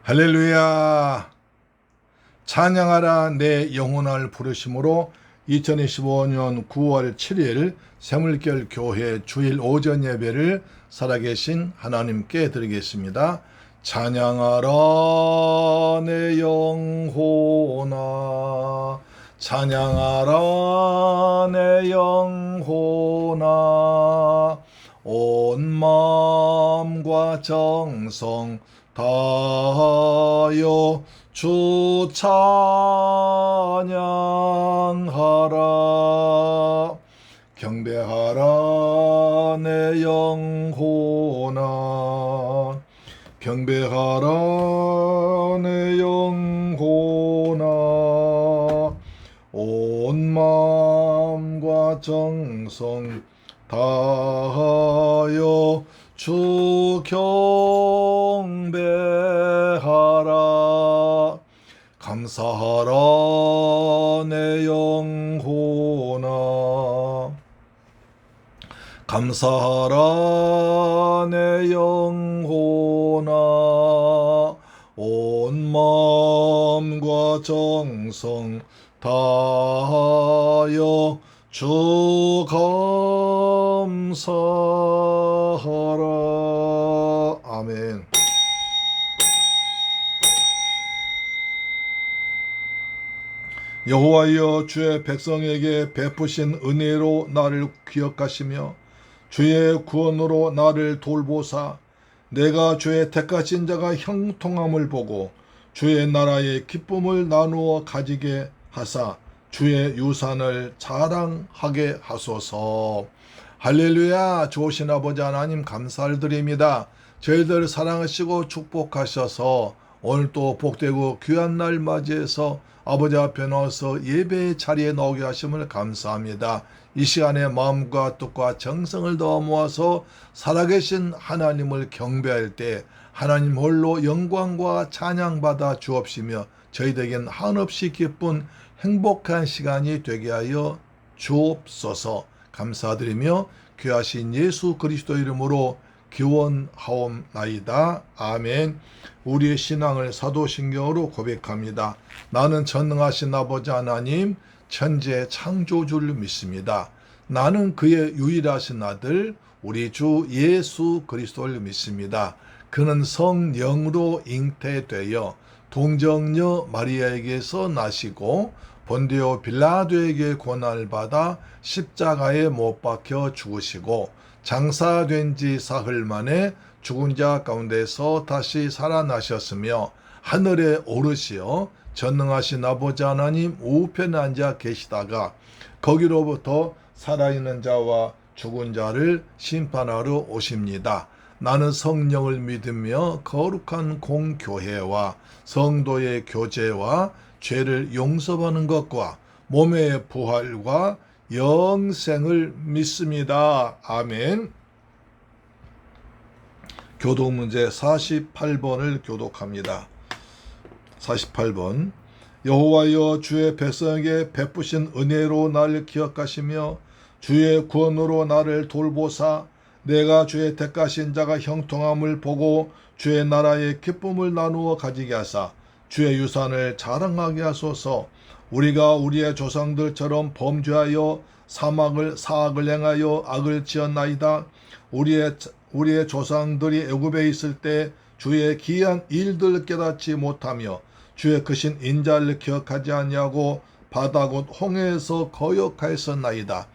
할렐루야. 찬양하라 내 영혼을 부르심으로 2025년 9월 7일 새물결 교회 주일 오전 예배를 살아계신 하나님께 드리겠습니다. 찬양하라 내 영혼아, 찬양하라 내 영혼아, 온 마음과 정성 다하여 주 찬양하라. 경배하라 내 영혼아, 경배하라 내 영혼아, 온 마음과 정성 다하여 주 경배하라. 감사하라 내 영혼아, 감사하라 내 영혼아, 온 마음과 정성 다하여 주 감사하라. 아멘. 여호와여, 주의 백성에게 베푸신 은혜로 나를 기억하시며 주의 구원으로 나를 돌보사 내가 주의 택하신 자가 형통함을 보고 주의 나라의 기쁨을 나누어 가지게 하사 주의 유산을 자랑하게 하소서. 할렐루야. 좋으신 아버지 하나님 감사를 드립니다. 저희들 사랑하시고 축복하셔서 오늘 또 복되고 귀한 날 맞이해서 아버지 앞에 나와서 예배의 자리에 나오게 하심을 감사합니다. 이 시간에 마음과 뜻과 정성을 더 모아서 살아계신 하나님을 경배할 때 하나님 홀로 영광과 찬양받아 주옵시며 저희들에겐 한없이 기쁜 행복한 시간이 되게 하여 주옵소서. 감사드리며 귀하신 예수 그리스도 이름으로 기원하옵나이다. 아멘. 우리의 신앙을 사도신경으로 고백합니다. 나는 전능하신 아버지 하나님 천지의 창조주를 믿습니다. 나는 그의 유일하신 아들 우리 주 예수 그리스도를 믿습니다. 그는 성령으로 잉태되어 동정녀 마리아에게서 나시고 본디오 빌라도에게 고난을 받아 십자가에 못 박혀 죽으시고 장사된 지 사흘 만에 죽은 자 가운데서 다시 살아나셨으며 하늘에 오르시어 전능하신 아버지 하나님 우편에 앉아 계시다가 거기로부터 살아있는 자와 죽은 자를 심판하러 오십니다. 나는 성령을 믿으며 거룩한 공교회와 성도의 교제와 죄를 용서받는 것과 몸의 부활과 영생을 믿습니다. 아멘. 교독 문제 48번을 교독합니다. 48번. 여호와여, 주의 백성에게 베푸신 은혜로 나를 기억하시며 주의 구원으로 나를 돌보사 내가 주의 택하신 자가 형통함을 보고 주의 나라의 기쁨을 나누어 가지게 하사 주의 유산을 자랑하게 하소서. 우리가 우리의 조상들처럼 범죄하여 사악을 행하여 악을 지었나이다. 우리의 조상들이 애굽에 있을 때 주의 기이한 일들을 깨닫지 못하며 주의 크신 인자를 기억하지 아니하고 바다 곧 홍해에서 거역하였었나이다.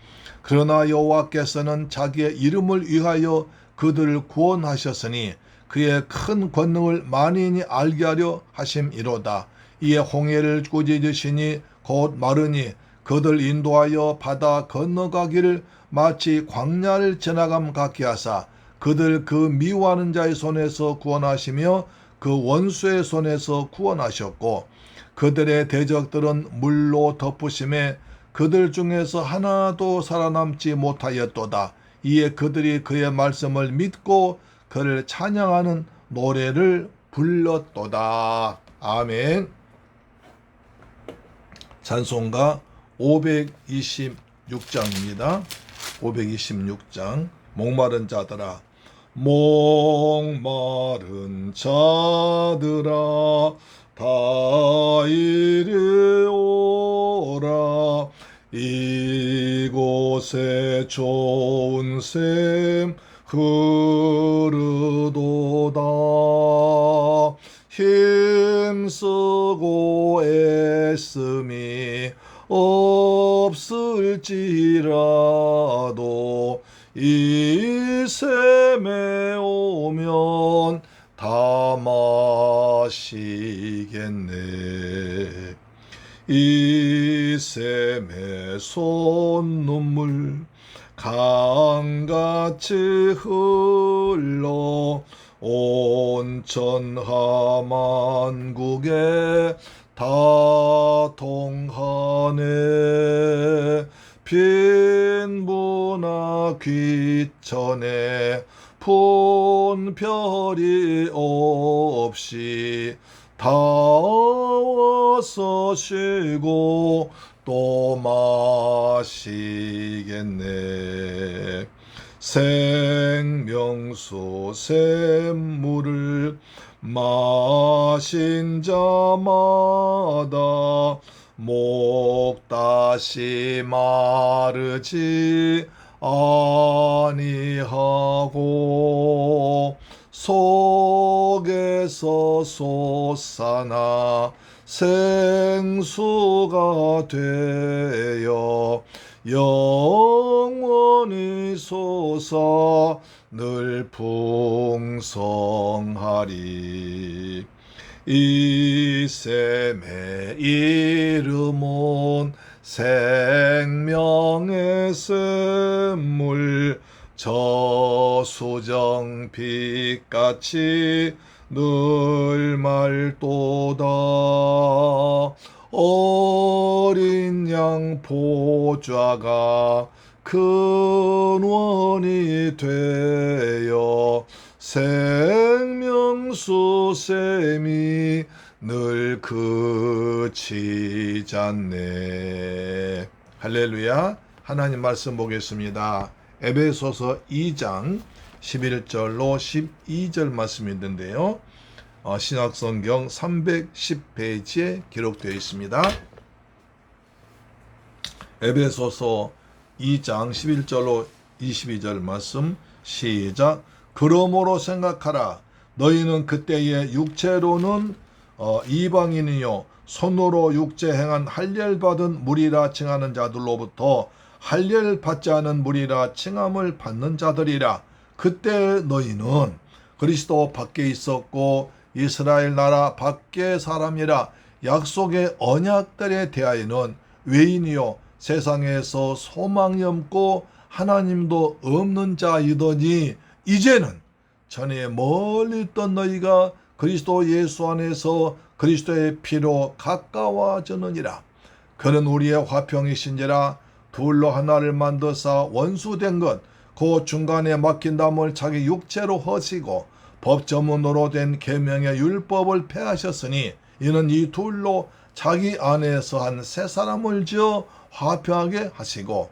그러나 여호와께서는 자기의 이름을 위하여 그들을 구원하셨으니 그의 큰 권능을 만인이 알게 하려 하심이로다. 이에 홍해를 꾸짖으시니 곧 마르니 그들 인도하여 바다 건너가기를 마치 광야를 지나감 같게 하사 그들 그 미워하는 자의 손에서 구원하시며 그 원수의 손에서 구원하셨고 그들의 대적들은 물로 덮으심에 그들 중에서 하나도 살아남지 못하였도다. 이에 그들이 그의 말씀을 믿고 그를 찬양하는 노래를 불렀도다. 아멘. 찬송가 526장입니다. 526장. 목마른 자들아 목마른 자들아 다 이리 오라. 이곳에 좋은 샘 흐르도다. 힘쓰고 애씀이 없을지라도 이 샘에 오면 다 마시겠네. 이 샘의 손눈물 강같이 흘러 온천 하만국에 다 통하네. 빈부나 귀천에 분별이 없이 다 와서 쉬고 또 마시겠네. 생명수 샘물을 마신 자마다 목 다시 마르지 아니하고 속에서 솟아나 생수가 되어 영원히 솟아 늘 풍성하리. 이 샘의 이름은 생명의 샘물, 저수정빛같이 늘 맑도다. 어린 양 보좌가 근원이 되어 생명수 샘이 늘 그치잖네. 할렐루야. 하나님 말씀 보겠습니다. 에베소서 2장 11절로 12절 말씀이 있는데요. 신약성경 310페이지에 기록되어 있습니다. 에베소서 2장 11절로 22절 말씀 시작. 그러므로 생각하라. 너희는 그때의 육체로는 이방인이요 손으로 육체 행한 할례받은 무리라 칭하는 자들로부터 할례받지 않은 무리라 칭함을 받는 자들이라. 그때 너희는 그리스도 밖에 있었고 이스라엘 나라 밖의 사람이라. 약속의 언약들에 대하여는 외인이요 세상에서 소망이 없고 하나님도 없는 자이더니 이제는 전에 멀리 있던 너희가 그리스도 예수 안에서 그리스도의 피로 가까워졌느니라. 그는 우리의 화평이신지라. 둘로 하나를 만드사 원수된 것 그 중간에 막힌 담을 자기 육체로 허시고 법조문으로 된 계명의 율법을 폐하셨으니 이는 이 둘로 자기 안에서 한 새 사람을 지어 화평하게 하시고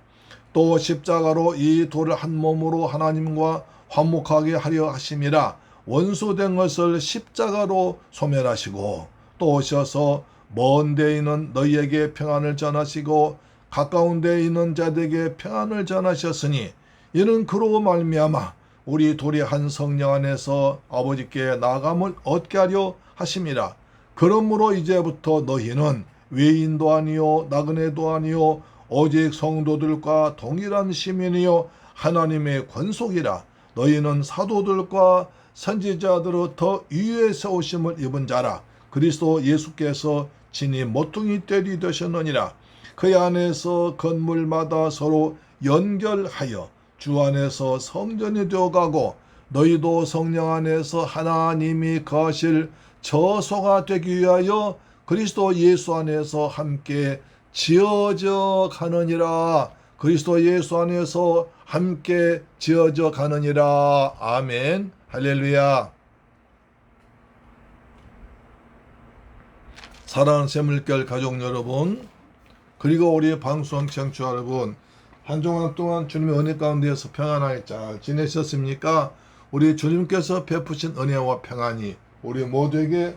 또 십자가로 이 둘을 한 몸으로 하나님과 화목하게 하려 하심이라. 원수된 것을 십자가로 소멸하시고 또 오셔서 먼 데 있는 너희에게 평안을 전하시고 가까운 데 있는 자들에게 평안을 전하셨으니 이는 그로 말미암아 우리 둘이 한 성령 안에서 아버지께 나아감을 얻게 하려 하심이라. 그러므로 이제부터 너희는 외인도 아니요 나그네도 아니요 오직 성도들과 동일한 시민이요 하나님의 권속이라. 너희는 사도들과 선지자들로부터 위에 세우심을 입은 자라. 그리스도 예수께서 진히 모퉁이 떼리 되셨느니라. 그 안에서 건물마다 서로 연결하여 주 안에서 성전이 되어가고 너희도 성령 안에서 하나님이 거하실 저소가 되기 위하여 그리스도 예수 안에서 함께 지어져 가느니라. 그리스도 예수 안에서 함께 지어져 가느니라. 아멘. 할렐루야. 사랑하는 샘물결 가족 여러분, 그리고 우리 방송 청취자 여러분, 한 주간 동안 주님의 은혜 가운데에서 평안하게 잘 지내셨습니까? 우리 주님께서 베푸신 은혜와 평안이 우리 모두에게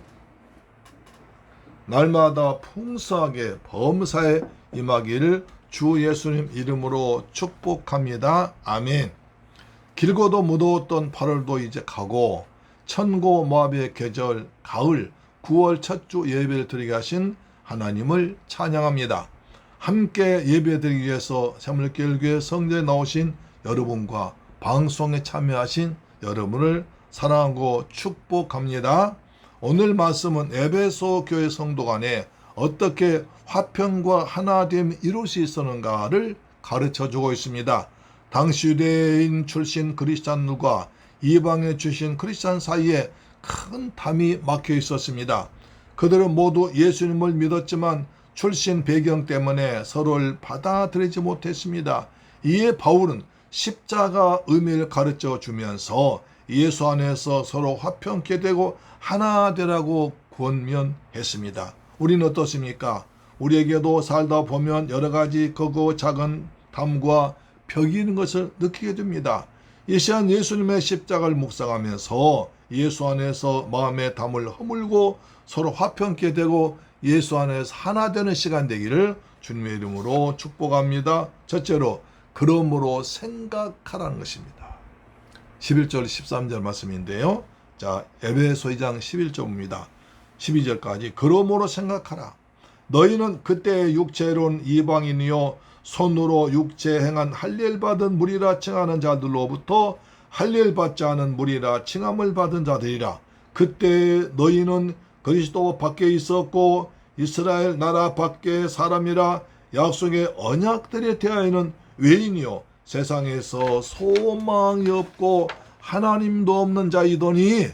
날마다 풍성하게 범사에 임하기를 주 예수님 이름으로 축복합니다. 아멘. 길고도 무더웠던 8월도 이제 가고 천고 모압의 계절 가을 9월 첫 주 예배를 드리게 하신 하나님을 찬양합니다. 함께 예배드리기 위해서 새물길교회 성전에 나오신 여러분과 방송에 참여하신 여러분을 사랑하고 축복합니다. 오늘 말씀은 에베소 교회 성도 간에 어떻게 화평과 하나됨이 이룰 수 있었는가를 가르쳐주고 있습니다. 당시 유대인 출신 크리스찬들과 이방에 출신 크리스찬 사이에 큰 담이 막혀 있었습니다. 그들은 모두 예수님을 믿었지만 출신 배경 때문에 서로를 받아들이지 못했습니다. 이에 바울은 십자가 의미를 가르쳐 주면서 예수 안에서 서로 화평케 되고 하나 되라고 권면했습니다. 우리는 어떻습니까? 우리에게도 살다 보면 여러 가지 크고 작은 담과 벽이 있는 것을 느끼게 됩니다. 이 시간 예수님의 십자가를 묵상하면서 예수 안에서 마음의 담을 허물고 서로 화평케 되고 예수 안에서 하나 되는 시간 되기를 주님의 이름으로 축복합니다. 첫째로 그러므로 생각하라는 것입니다. 11절 13절 말씀인데요. 자, 에베소 2장 11절입니다. 12절까지 그러므로 생각하라. 너희는 그때의 육체로는 이방인이요 손으로 육체 행한 할례를 받은 무리라 칭하는 자들로부터 할례를 받지 않은 무리라 칭함을 받은 자들이라. 그때 너희는 그리스도 밖에 있었고 이스라엘 나라 밖의 사람이라. 약속의 언약들에 대하여는 외인이요 세상에서 소망이 없고 하나님도 없는 자이더니,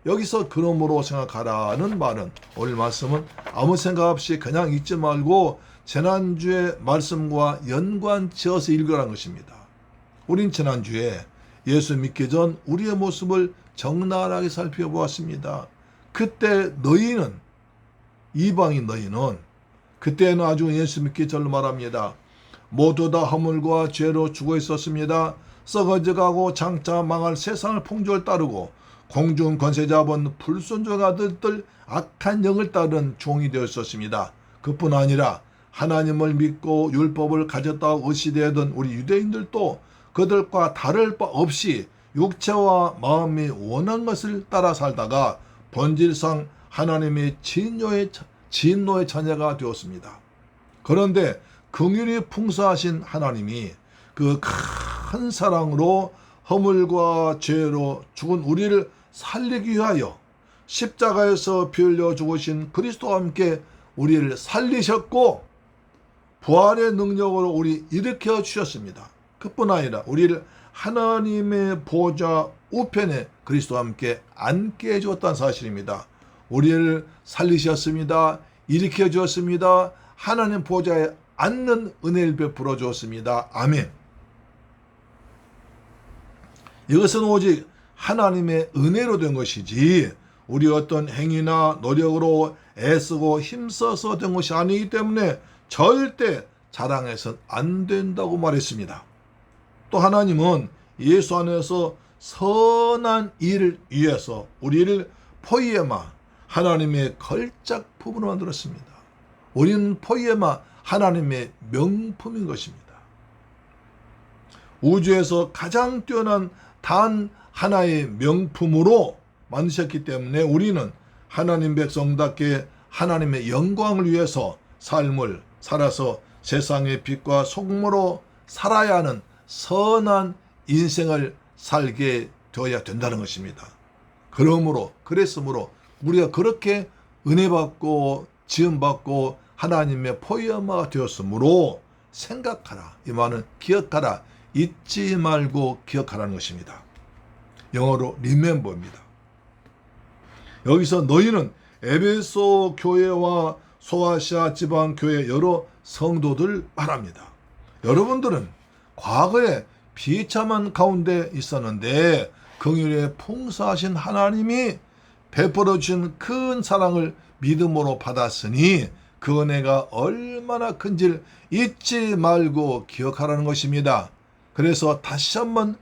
여기서 그러므로 생각하라는 말은 오늘 말씀은 아무 생각 없이 그냥 읽지 말고 지난주의 말씀과 연관지어서 읽으라는 것입니다. 우린 지난주에 예수 믿기 전 우리의 모습을 적나라하게 살펴보았습니다. 그때 너희는, 이방인 너희는, 그때는 아주 예수 믿기 전로 말합니다. 모두 다 허물과 죄로 죽어 있었습니다. 썩어져가고 장차 망할 세상을 풍조를 따르고 공중 권세 잡은 불순종 아들들 악한 영을 따른 종이 되었었습니다. 그뿐 아니라 하나님을 믿고 율법을 가졌다고 의시되던 우리 유대인들도 그들과 다를 바 없이 육체와 마음이 원한 것을 따라 살다가 본질상 하나님의 진노의 자녀가 되었습니다. 그런데 긍휼이 풍성하신 하나님이 그 큰 사랑으로 허물과 죄로 죽은 우리를 살리기 위하여 십자가에서 피 흘려 죽으신 그리스도와 함께 우리를 살리셨고 부활의 능력으로 우리 일으켜 주셨습니다. 그뿐 아니라 우리를 하나님의 보좌 우편에 그리스도와 함께 앉게 해주었다는 사실입니다. 우리를 살리셨습니다. 일으켜 주었습니다. 하나님 보좌에 앉는 은혜를 베풀어 주었습니다. 아멘. 이것은 오직 하나님의 은혜로 된 것이지 우리 어떤 행위나 노력으로 애쓰고 힘써서 된 것이 아니기 때문에 절대 자랑해서는 안 된다고 말했습니다. 또 하나님은 예수 안에서 선한 일을 위해서 우리를 포이에마, 하나님의 걸작 부분으로 만들었습니다. 우리는 포이에마, 하나님의 명품인 것입니다. 우주에서 가장 뛰어난 단 하나의 명품으로 만드셨기 때문에 우리는 하나님 백성답게 하나님의 영광을 위해서 삶을 살아서 세상의 빛과 소금으로 살아야 하는 선한 인생을 살게 되어야 된다는 것입니다. 그랬으므로 우리가 그렇게 은혜받고 지음받고 하나님의 포이엄마가 되었으므로 생각하라. 이 말은 기억하라. 잊지 말고 기억하라는 것입니다. 영어로 remember입니다. 여기서 너희는 에베소 교회와 소아시아 지방 교회 여러 성도들 말합니다. 여러분들은 과거에 비참한 가운데 있었는데 긍휼에 풍성하신 하나님이 베풀어 주신 큰 사랑을 믿음으로 받았으니 그 은혜가 얼마나 큰지를 잊지 말고 기억하라는 것입니다. 그래서 다시 한번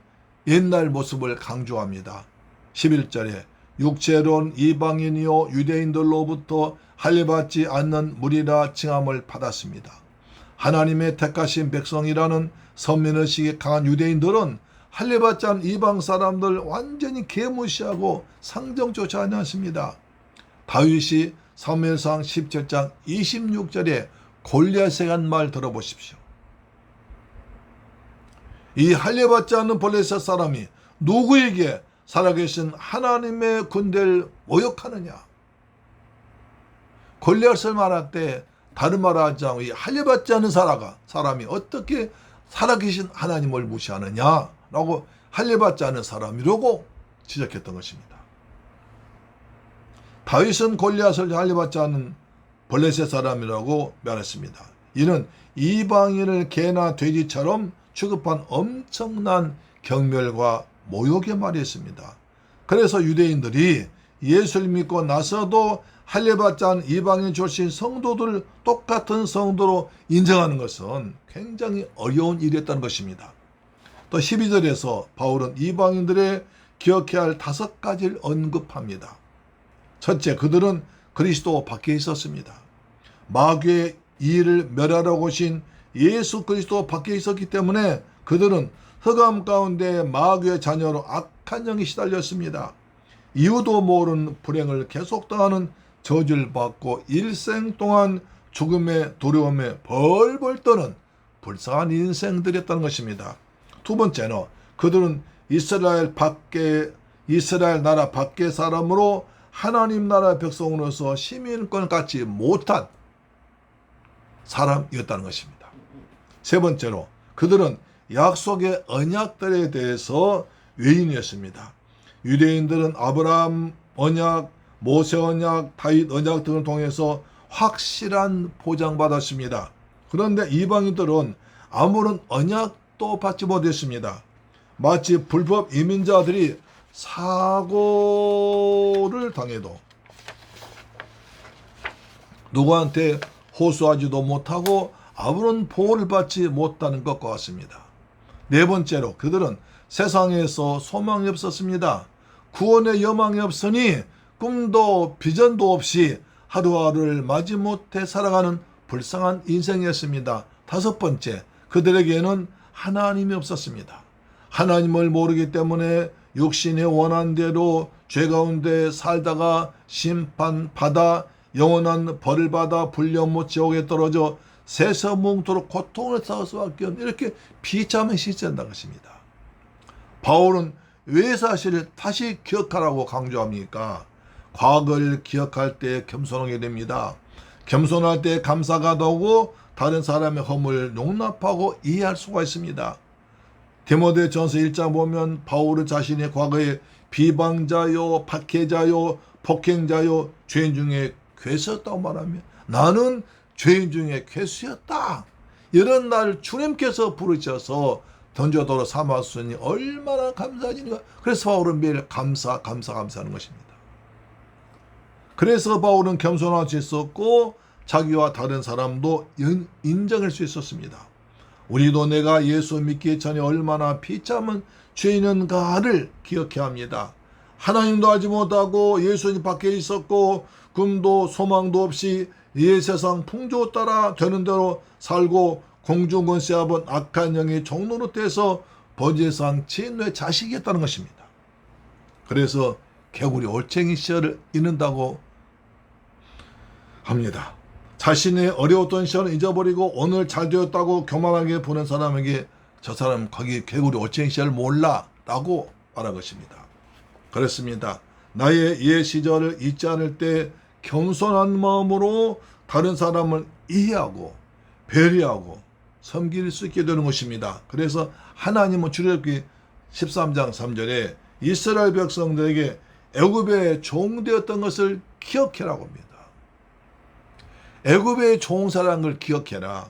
옛날 모습을 강조합니다. 11절에 육체론 이방인이요 유대인들로부터 할례받지 않는 무리라 칭함을 받았습니다. 하나님의 택하신 백성이라는 선민의식이 강한 유대인들은 할례받지 않은 이방 사람들 완전히 개무시하고 상정조차 하지 않습니다. 다윗이 사무엘상 17장 26절에 골리앗에 한 말 들어보십시오. 이 할례받지 않는 블레셋 사람이 누구에게 살아계신 하나님의 군대를 모욕하느냐. 골리앗을 말할 때 다른 말 하지 않고 이 할례받지 않는 사람이 어떻게 살아계신 하나님을 무시하느냐라고 할례받지 않은 사람이라고 지적했던 것입니다. 다윗은 골리앗을 할례받지 않은 블레셋 사람이라고 말했습니다. 이는 이방인을 개나 돼지처럼 취급한 엄청난 경멸과 모욕의 말이었습니다. 그래서 유대인들이 예수를 믿고 나서도 할례받지 않은 이방인 출신 성도들을 똑같은 성도로 인정하는 것은 굉장히 어려운 일이었다는 것입니다. 또 12절에서 바울은 이방인들의 기억해야 할 5가지를 언급합니다. 첫째, 그들은 그리스도 밖에 있었습니다. 마귀의 이의를 멸하라고 오신 예수 그리스도 밖에 있었기 때문에 그들은 흑암 가운데 마귀의 자녀로 악한 영이 시달렸습니다. 이유도 모르는 불행을 계속 당하는 저주를 받고 일생 동안 죽음의 두려움에 벌벌 떠는 불쌍한 인생들이었다는 것입니다. 두 번째는 그들은 이스라엘 나라 밖의 사람으로 하나님 나라 백성으로서 시민권 갖지 못한 사람이었다는 것입니다. 세 번째로 그들은 약속의 언약들에 대해서 외인이었습니다. 유대인들은 아브라함 언약, 모세 언약, 다윗 언약 등을 통해서 확실한 보장받았습니다. 그런데 이방인들은 아무런 언약도 받지 못했습니다. 마치 불법 이민자들이 사고를 당해도 누구한테 호소하지도 못하고 아무런 보호를 받지 못하는 것과 같습니다. 네 번째로 그들은 세상에서 소망이 없었습니다. 구원의 여망이 없으니 꿈도 비전도 없이 하루하루를 마지못해 살아가는 불쌍한 인생이었습니다. 다섯 번째, 그들에게는 하나님이 없었습니다. 하나님을 모르기 때문에 육신의 원한 대로 죄 가운데 살다가 심판받아 영원한 벌을 받아 불려못 지옥에 떨어져 세서뭉토록 고통을 쌓을 수밖에 없는 이렇게 비참한 시절이라는 것입니다. 바울은 왜 사실을 다시 기억하라고 강조합니까? 과거를 기억할 때 겸손하게 됩니다. 겸손할 때 감사가 나오고 다른 사람의 허물을 용납하고 이해할 수가 있습니다. 디모데전서 1장 보면 바울은 자신의 과거에 비방자요, 박해자요, 폭행자요, 죄인 중에 괴수였다고 말하며 나는 죄인 중에 괴수였다. 이런 날 주님께서 부르셔서 던져도로 삼았으니 얼마나 감사하니까. 그래서 바울은 매일 감사하는 것입니다. 그래서 바울은 겸손할 수 있었고 자기와 다른 사람도 인정할 수 있었습니다. 우리도 내가 예수 믿기 전에 얼마나 비참한 죄인인가를 기억해야 합니다. 하나님도 알지 못하고 예수님 밖에 있었고 꿈도 소망도 없이 이 세상 풍조 따라 되는 대로 살고 공중권세 잡은 악한 영이 종노릇해서 번제상 친노의 자식이었다는 것입니다. 그래서 개구리 올챙이 시절을 잊는다고 합니다. 자신의 어려웠던 시절을 잊어버리고 오늘 잘 되었다고 교만하게 보는 사람에게 저 사람 거기 개구리 올챙이 시절 몰라 라고 말한 것입니다. 그렇습니다. 나의 옛 시절을 잊지 않을 때 겸손한 마음으로 다른 사람을 이해하고 배려하고 섬길 수 있게 되는 것입니다. 그래서 하나님은 출애굽기 13장 3절에 이스라엘 백성들에게 애굽의 종되었던 것을 기억해라고 합니다. 애굽의 종사라는 걸 기억해라.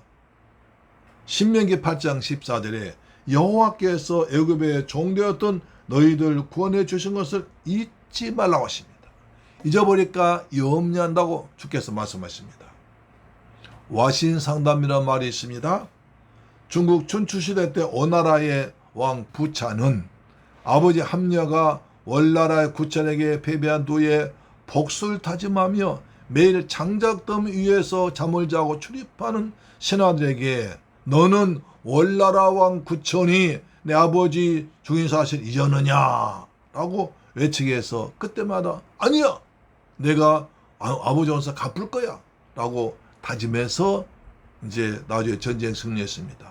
신명기 8장 14절에 여호와께서 애굽의 종되었던 너희들 구원해 주신 것을 잊지 말라고 하십니다. 잊어버릴까 염려한다고 주께서 말씀하십니다. 와신상담이라는 말이 있습니다. 중국 춘추시대 때 오나라의 왕 부차는 아버지 함녀가 월나라의 구천에게 패배한 뒤에 복수를 다짐하며 매일 장작더미 위에서 잠을 자고 출입하는 신하들에게 너는 월나라 왕 구천이 내 아버지 죽인 사실 잊었느냐 라고 외치게 해서 그때마다 아니야 내가 아버지 원사 갚을 거야 라고 다짐해서 이제 나중에 전쟁 승리했습니다.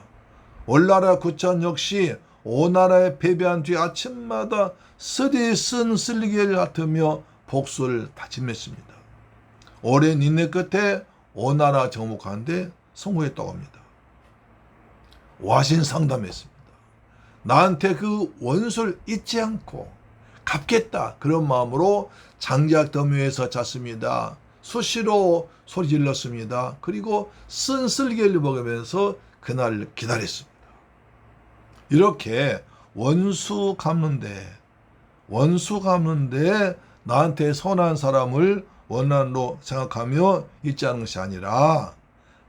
월나라 구천 역시 오나라에 패배한 뒤 아침마다 쓰디쓴 쓸개를 핫으며 복수를 다짐했습니다. 오랜 인내 끝에 오나라 정복하는데 성공했다고 합니다. 와신 상담했습니다. 나한테 그 원수를 잊지 않고 갚겠다 그런 마음으로 장작 더미 위에서 잤습니다. 수시로 소리 질렀습니다. 그리고 쓴 쓸개를 먹으면서 그날을 기다렸습니다. 이렇게 원수 갚는데 나한테 선한 사람을 원한으로 생각하며 있지 않은 것이 아니라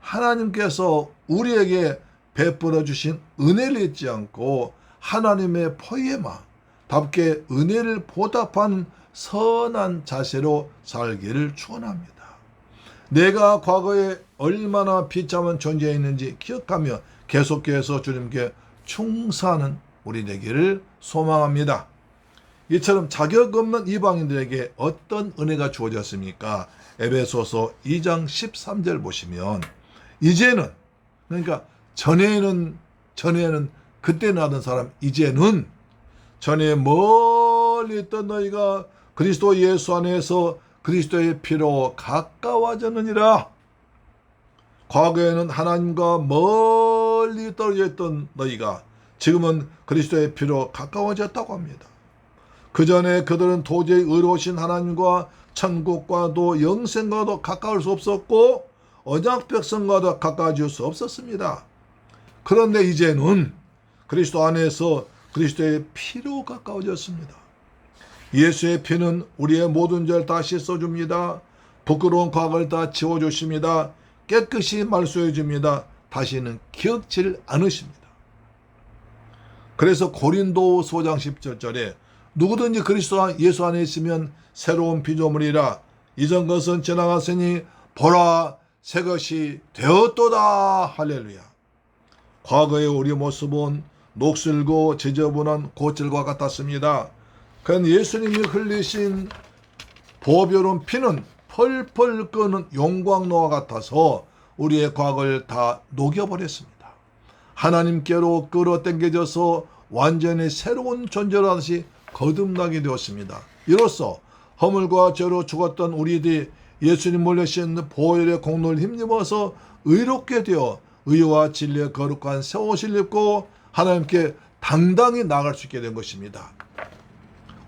하나님께서 우리에게 베풀어 주신 은혜를 잊지 않고 하나님의 포에마답게 은혜를 보답하는 선한 자세로 살기를 축원합니다. 내가 과거에 얼마나 비참한 존재였는지 기억하며 계속해서 주님께 충성하는 우리 되기를 소망합니다. 이처럼 자격 없는 이방인들에게 어떤 은혜가 주어졌습니까? 에베소서 2장 13절 보시면 이제는 그러니까 전에는 그때는 하던 사람 이제는 전에 멀리 있던 너희가 그리스도 예수 안에서 그리스도의 피로 가까워졌느니라. 과거에는 하나님과 멀리 떨어져 있던 너희가 지금은 그리스도의 피로 가까워졌다고 합니다. 그 전에 그들은 도저히 의로우신 하나님과 천국과도 영생과도 가까울 수 없었고 언약 백성과도 가까워질 수 없었습니다. 그런데 이제는 그리스도 안에서 그리스도의 피로 가까워졌습니다. 예수의 피는 우리의 모든 죄를 다 씻어줍니다. 부끄러운 과거를 다 지워주십니다. 깨끗이 말소해줍니다. 다시는 기억지를 않으십니다. 그래서 고린도후서 5장 17절에 누구든지 그리스도 예수 안에 있으면 새로운 피조물이라 이전 것은 지나갔으니 보라 새 것이 되었도다. 할렐루야. 과거의 우리 모습은 녹슬고 지저분한 곶질과 같았습니다. 그런데 예수님이 흘리신 보배로운 피는 펄펄 끄는 용광로와 같아서 우리의 과거를 다 녹여버렸습니다. 하나님께로 끌어당겨져서 완전히 새로운 존재로 다시 거듭나게 되었습니다. 이로써 허물과 죄로 죽었던 우리들이 예수님 몰려신 보혈의 공로를 힘입어서 의롭게 되어 의와 진리의 거룩한 새 옷을 입고 하나님께 당당히 나아갈 수 있게 된 것입니다.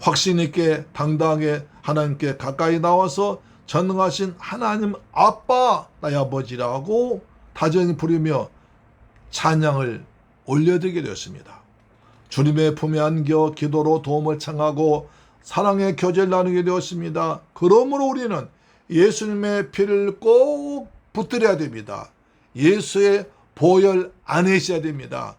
확신 있게 당당하게 하나님께 가까이 나와서 전능하신 하나님 아빠 나의 아버지라고 다정히 부르며 찬양을 올려드리게 되었습니다. 주님의 품에 안겨 기도로 도움을 청하고 사랑의 교제를 나누게 되었습니다. 그러므로 우리는 예수님의 피를 꼭 붙들어야 됩니다. 예수의 보혈 안에 있어야 됩니다.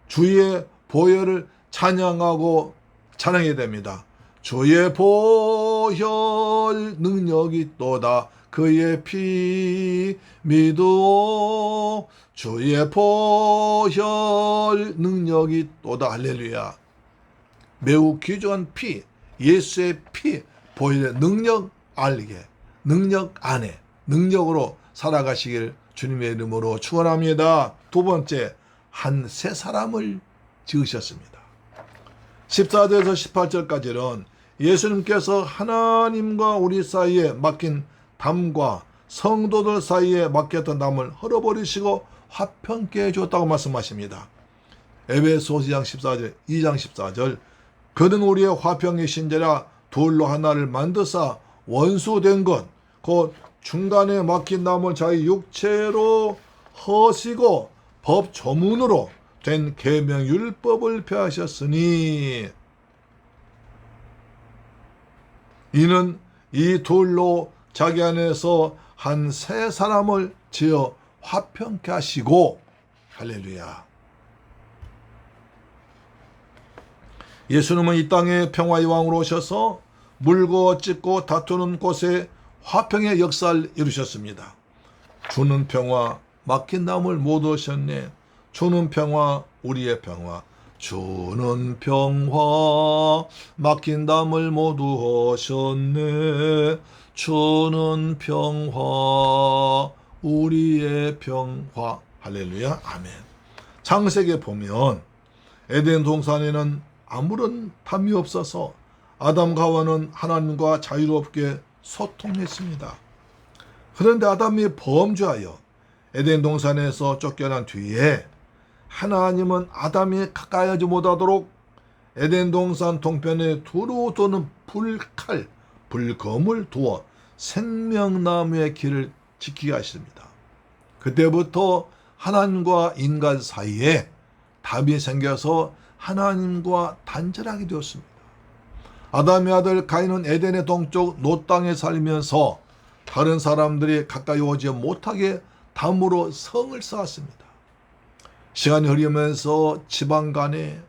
주의 보혈을 찬양하고 찬양해야 됩니다. 주의 보혈 능력이 또다 그의 피 믿어 주의 보혈 능력이 또다 할렐루야. 매우 귀중한 피 예수의 피 보혈의 능력 알게 능력 안에 능력으로 살아가시길 주님의 이름으로 축원합니다. 두 번째 한 새 사람을 지으셨습니다. 14절에서 18절까지는 예수님께서 하나님과 우리 사이에 맡긴 담과 성도들 사이에 맡겼던 담을 헐어버리시고 화평케 해주었다고 말씀하십니다. 에베소서 2장 14절 그는 우리의 화평의 신제라 둘로 하나를 만드사 원수된 것 곧 중간에 막힌 담을 자기 육체로 허시고 법 조문으로 된 계명 율법을 폐하셨으니 이는 이 둘로 자기 안에서 한 새 사람을 지어 화평케 하시고 할렐루야. 예수님은 이 땅에 평화의 왕으로 오셔서 물고 찢고 다투는 곳에 화평의 역사를 이루셨습니다. 주는 평화, 막힌 담을 못 오셨네. 주는 평화, 우리의 평화. 주는 평화, 막힌 담을 모두 오셨네. 주는 평화, 우리의 평화. 할렐루야, 아멘. 창세기에 보면 에덴 동산에는 아무런 담이 없어서 아담과 하와는 하나님과 자유롭게 소통했습니다. 그런데 아담이 범죄하여 에덴 동산에서 쫓겨난 뒤에 하나님은 아담이 가까이 하지 못하도록 에덴 동산 동편에 두루 도는 불칼, 불검을 두어 생명나무의 길을 지키게 하십니다. 그때부터 하나님과 인간 사이에 담이 생겨서 하나님과 단절하게 되었습니다. 아담의 아들 가인은 에덴의 동쪽 놋 땅에 살면서 다른 사람들이 가까이 오지 못하게 담으로 성을 쌓았습니다. 시간이 흐르면서 지방 간에,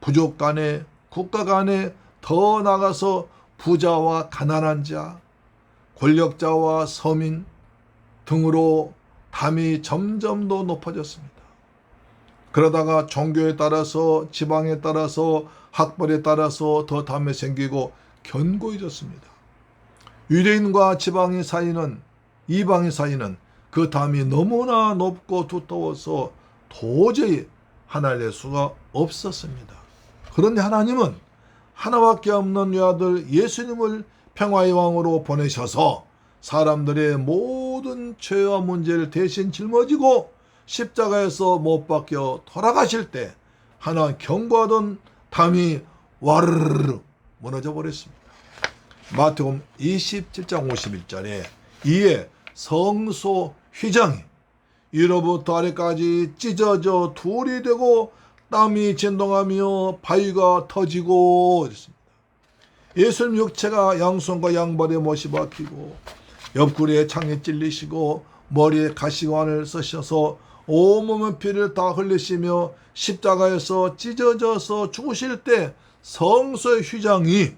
부족 간에, 국가 간에, 더 나아가서 부자와 가난한 자, 권력자와 서민 등으로 담이 점점 더 높아졌습니다. 그러다가 종교에 따라서, 지방에 따라서, 학벌에 따라서 더 담이 생기고 견고해졌습니다. 유대인과 지방의 사이는, 이방의 사이는 그 담이 너무나 높고 두터워서 도저히 하나 낼 수가 없었습니다. 그런데 하나님은 하나밖에 없는 외아들 예수님을 평화의 왕으로 보내셔서 사람들의 모든 죄와 문제를 대신 짊어지고 십자가에서 못 박혀 돌아가실 때 하나 견고하던 담이 와르르 무너져 버렸습니다. 마태복음 27장 51절에 이에 성소 휘장이 위로부터 아래까지 찢어져 둘이 되고 땀이 진동하며 바위가 터지고 그랬습니다. 예수님 육체가 양손과 양발에 못이 박히고 옆구리에 창에 찔리시고 머리에 가시관을 쓰셔서 온몸의 피를 다 흘리시며 십자가에서 찢어져서 죽으실 때 성소의 휘장이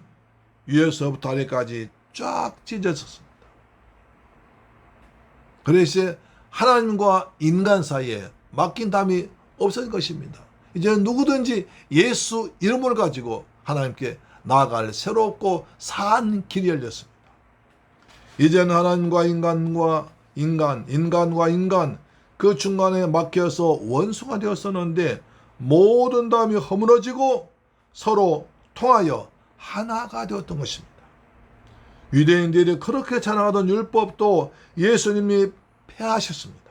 위에서부터 아래까지 쫙 찢어졌습니다. 그래서 하나님과 인간 사이에 막힌 담이 없어진 것입니다. 이제 누구든지 예수 이름을 가지고 하나님께 나아갈 새롭고 산 길이 열렸습니다. 이제는 하나님과 인간과 그 중간에 막혀서 원수가 되었었는데 모든 담이 허물어지고 서로 통하여 하나가 되었던 것입니다. 유대인들이 그렇게 자랑하던 율법도 예수님이 폐하셨습니다.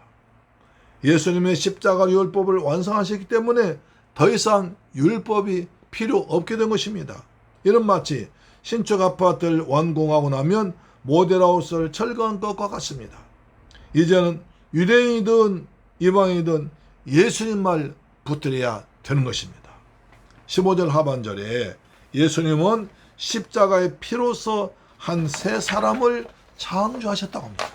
예수님의 십자가 율법을 완성하셨기 때문에 더 이상 율법이 필요 없게 된 것입니다. 이는 마치 신축 아파트를 완공하고 나면 모델하우스를 철거한 것과 같습니다. 이제는 유대인이든 이방인이든 예수님 말 붙들어야 되는 것입니다. 15절 하반절에 예수님은 십자가의 피로서 한 세 사람을 창조하셨다고 합니다.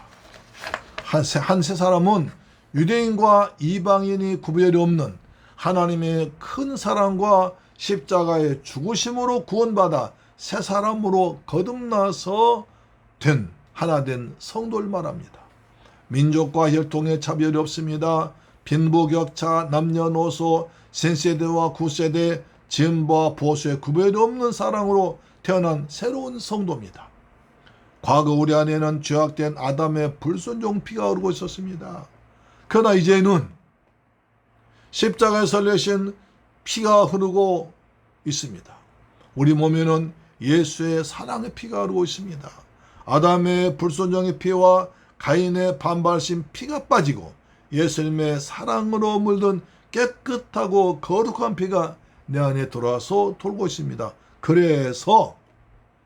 한 세 사람은 유대인과 이방인이 구별이 없는 하나님의 큰 사랑과 십자가의 죽으심으로 구원받아 세 사람으로 거듭나서 하나 된 성도를 말합니다. 민족과 혈통의 차별이 없습니다. 빈부격차, 남녀노소, 신세대와 구세대, 진보와 보수의 구별이 없는 사랑으로 태어난 새로운 성도입니다. 과거 우리 안에는 죄악된 아담의 불순종 피가 흐르고 있었습니다. 그러나 이제는 십자가에서 흘리신 피가 흐르고 있습니다. 우리 몸에는 예수의 사랑의 피가 흐르고 있습니다. 아담의 불순종의 피와 가인의 반발심 피가 빠지고 예수님의 사랑으로 물든 깨끗하고 거룩한 피가 내 안에 들어와서 돌고 있습니다. 그래서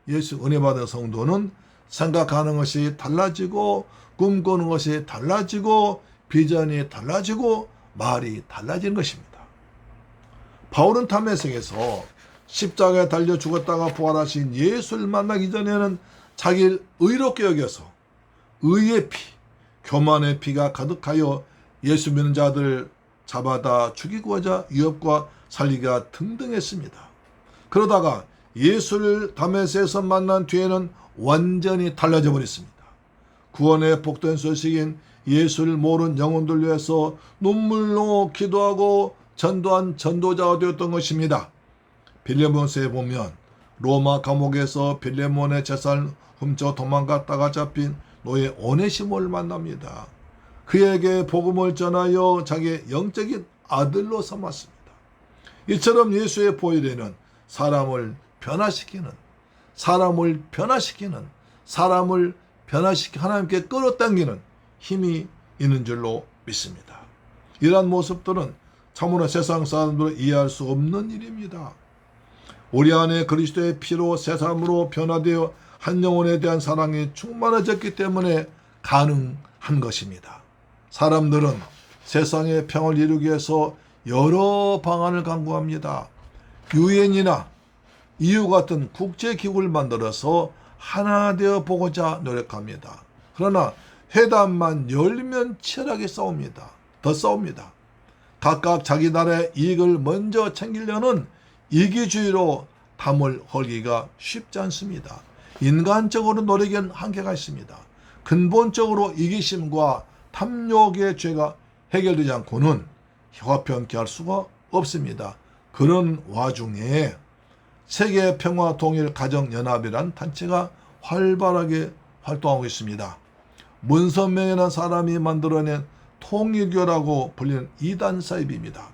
예수 은혜 받은 성도는 생각하는 것이 달라지고 꿈꾸는 것이 달라지고 비전이 달라지고 말이 달라지는 것입니다. 바울은 담에색에서 십자가에 달려 죽었다가 부활하신 예수를 만나기 전에는 자기를 의롭게 여겨서 의의 피, 교만의 피가 가득하여 예수 믿는 자들 잡아다 죽이고자 위협과 살리기가 등등했습니다. 그러다가 예수를 다메섹에서 만난 뒤에는 완전히 달라져 버렸습니다. 구원의 복된 소식인 예수를 모르는 영혼들 위해서 눈물로 기도하고 전도한 전도자가 되었던 것입니다. 빌레몬서에 보면 로마 감옥에서 빌레몬의 재산을 훔쳐 도망갔다가 잡힌 노예 오네시모를 만납니다. 그에게 복음을 전하여 자기의 영적인 아들로 삼았습니다. 이처럼 예수의 보혈에는 사람을 변화시키는 하나님께 끌어당기는 힘이 있는 줄로 믿습니다. 이러한 모습들은 참으로 세상 사람들은 이해할 수 없는 일입니다. 우리 안에 그리스도의 피로 새 사람으로 변화되어 한 영혼에 대한 사랑이 충만해졌기 때문에 가능한 것입니다. 사람들은 세상의 평을 이루기 위해서 여러 방안을 강구합니다. 유엔이나 EU 같은 국제기구를 만들어서 하나 되어 보고자 노력합니다. 그러나 회담만 열면 치열하게 싸웁니다. 더 싸웁니다. 각각 자기 나라의 이익을 먼저 챙기려는 이기주의로 담을 헐기가 쉽지 않습니다. 인간적으로 노력엔 한계가 있습니다. 근본적으로 이기심과 탐욕의 죄가 해결되지 않고는 화평케 할 수가 없습니다. 그런 와중에 세계 평화 통일 가정 연합이란 단체가 활발하게 활동하고 있습니다. 문선명이라는 사람이 만들어낸 통일교라고 불리는 이단 사이비입니다.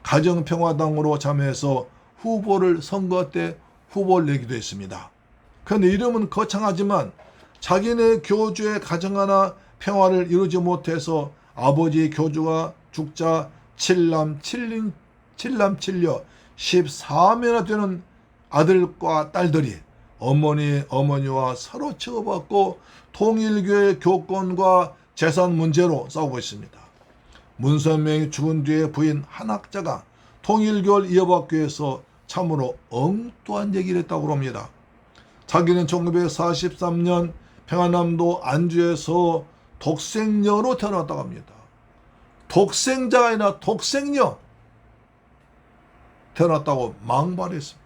가정평화당으로 참여해서 후보를 선거 때 후보를 내기도 했습니다. 그런데 이름은 거창하지만 자기네 교주의 가정 하나 평화를 이루지 못해서 아버지 교주가 죽자 칠남 칠녀 14명이나 되는 아들과 딸들이 어머니와 서로 치고받고 통일교의 교권과 재산 문제로 싸우고 있습니다. 문선명이 죽은 뒤에 부인 한학자가 통일교를 이어받기 위해서 참으로 엉뚱한 얘기를 했다고 합니다. 자기는 1943년 평안남도 안주에서 독생녀로 태어났다고 합니다. 독생자가 아니라 독생녀 태어났다고 망발했습니다.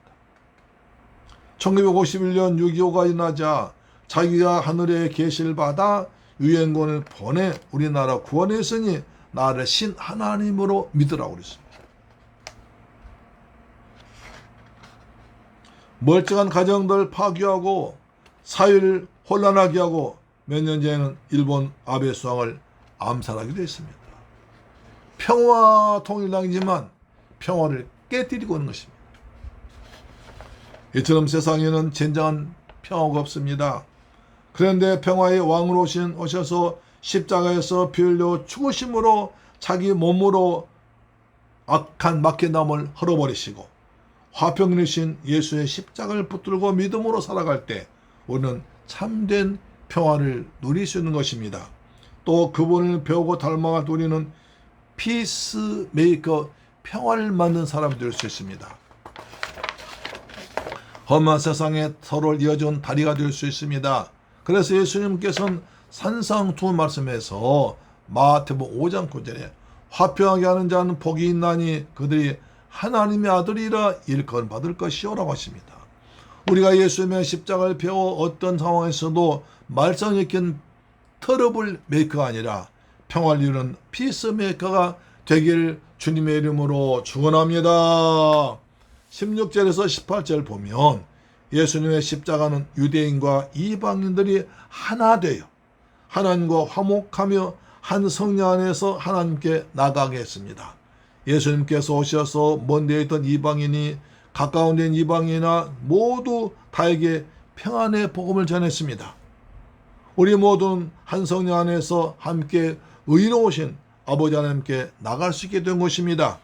1951년 6.25가 일어나자 자기가 하늘의 계시를 받아 유엔군을 보내 우리나라 구원했으니 나를 신 하나님으로 믿으라고 그랬습니다. 멀쩡한 가정들 파괴하고 사회를 혼란하게 하고 몇 년 전에는 일본 아베 수상을 암살하기도 했습니다. 평화 통일당이지만 평화를 깨뜨리고 있는 것입니다. 이처럼 세상에는 진정한 평화가 없습니다. 그런데 평화의 왕으로 오셔서 십자가에서 피 흘려 죽으심으로 자기 몸으로 악한 막힌담을 헐어버리시고 화평이신 예수의 십자가를 붙들고 믿음으로 살아갈 때 우리는 참된 평화를 누릴 수 있는 것입니다. 또 그분을 배우고 닮아갈 때 우리는 피스메이커, 평화를 만든 사람이 될 수 있습니다. 험한 세상에 서로를 이어준 다리가 될 수 있습니다. 그래서 예수님께서는 산상투 말씀에서 마태복음 5장 9절에 화평하게 하는 자는 복이 있나니 그들이 하나님의 아들이라 일컬음 받을 것이오라고 하십니다. 우리가 예수님의 십자가를 배워 어떤 상황에서도 말썽 일으킨 트러블 메이커가 아니라 평화를 이루는 피스메이커가 되길 주님의 이름으로 축원합니다. 16절에서 18절 보면 예수님의 십자가는 유대인과 이방인들이 하나 되어 하나님과 화목하며 한 성령 안에서 하나님께 나가게 했습니다. 예수님께서 오셔서 먼 데에 있던 이방인이 가까운 데인 이방인이나 모두 다에게 평안의 복음을 전했습니다. 우리 모두는 한 성령 안에서 함께 의로우신 아버지 하나님께 나갈 수 있게 된 것입니다.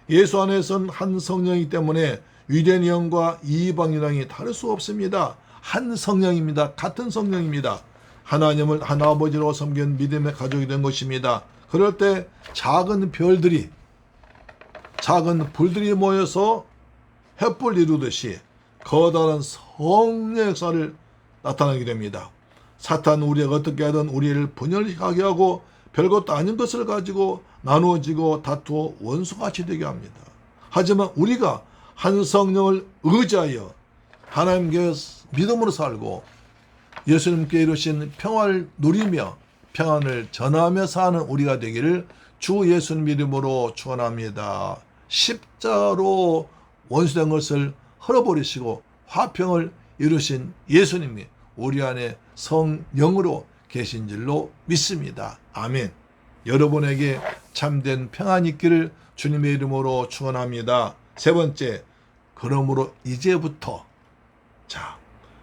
예수 안에서는 한 성령이기 때문에 유대인 영과 이방인 영이 다를 수 없습니다. 한 성령입니다. 같은 성령입니다. 하나님을 한 아버지로 섬긴 믿음의 가족이 된 것입니다. 그럴 때 작은 불들이 모여서 횃불 이루듯이 거대한 성령의 역사를 나타나게 됩니다. 사탄 우리가 어떻게 하든 우리를 분열하게 하고 별것도 아닌 것을 가지고 나누어지고 다투어 원수같이 되게 합니다. 하지만 우리가 한 성령을 의지하여 하나님께 믿음으로 살고 예수님께 이루신 평화를 누리며 평안을 전하며 사는 우리가 되기를 주 예수님 이름으로 축원합니다. 십자가로 원수된 것을 헐어버리시고 화평을 이루신 예수님이 우리 안에 성령으로 계신 줄로 믿습니다. 아멘. 여러분에게 참된 평안이 있기를 주님의 이름으로 축원합니다. 세 번째, 그러므로 이제부터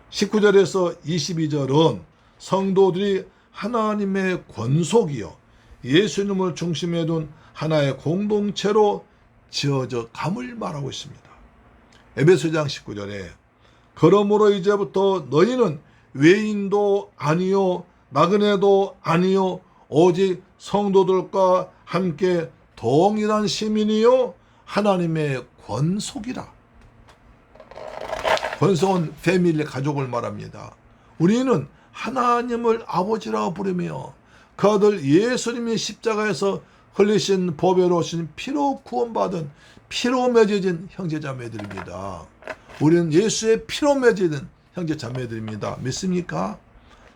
19절에서 22절은 성도들이 하나님의 권속이요 예수님을 중심에 둔 하나의 공동체로 지어져 감을 말하고 있습니다. 에베소장 19절에 그러므로 이제부터 너희는 외인도 아니요 나그네도 아니요 오직 성도들과 함께 동일한 시민이요 하나님의 권속이라. 권속은 패밀리 가족을 말합니다. 우리는 하나님을 아버지라고 부르며 그 아들 예수님이 십자가에서 흘리신 보배로우신 피로 구원받은 피로 맺어진 형제자매들입니다. 우리는 예수의 피로 맺어진 형제자매들입니다. 믿습니까?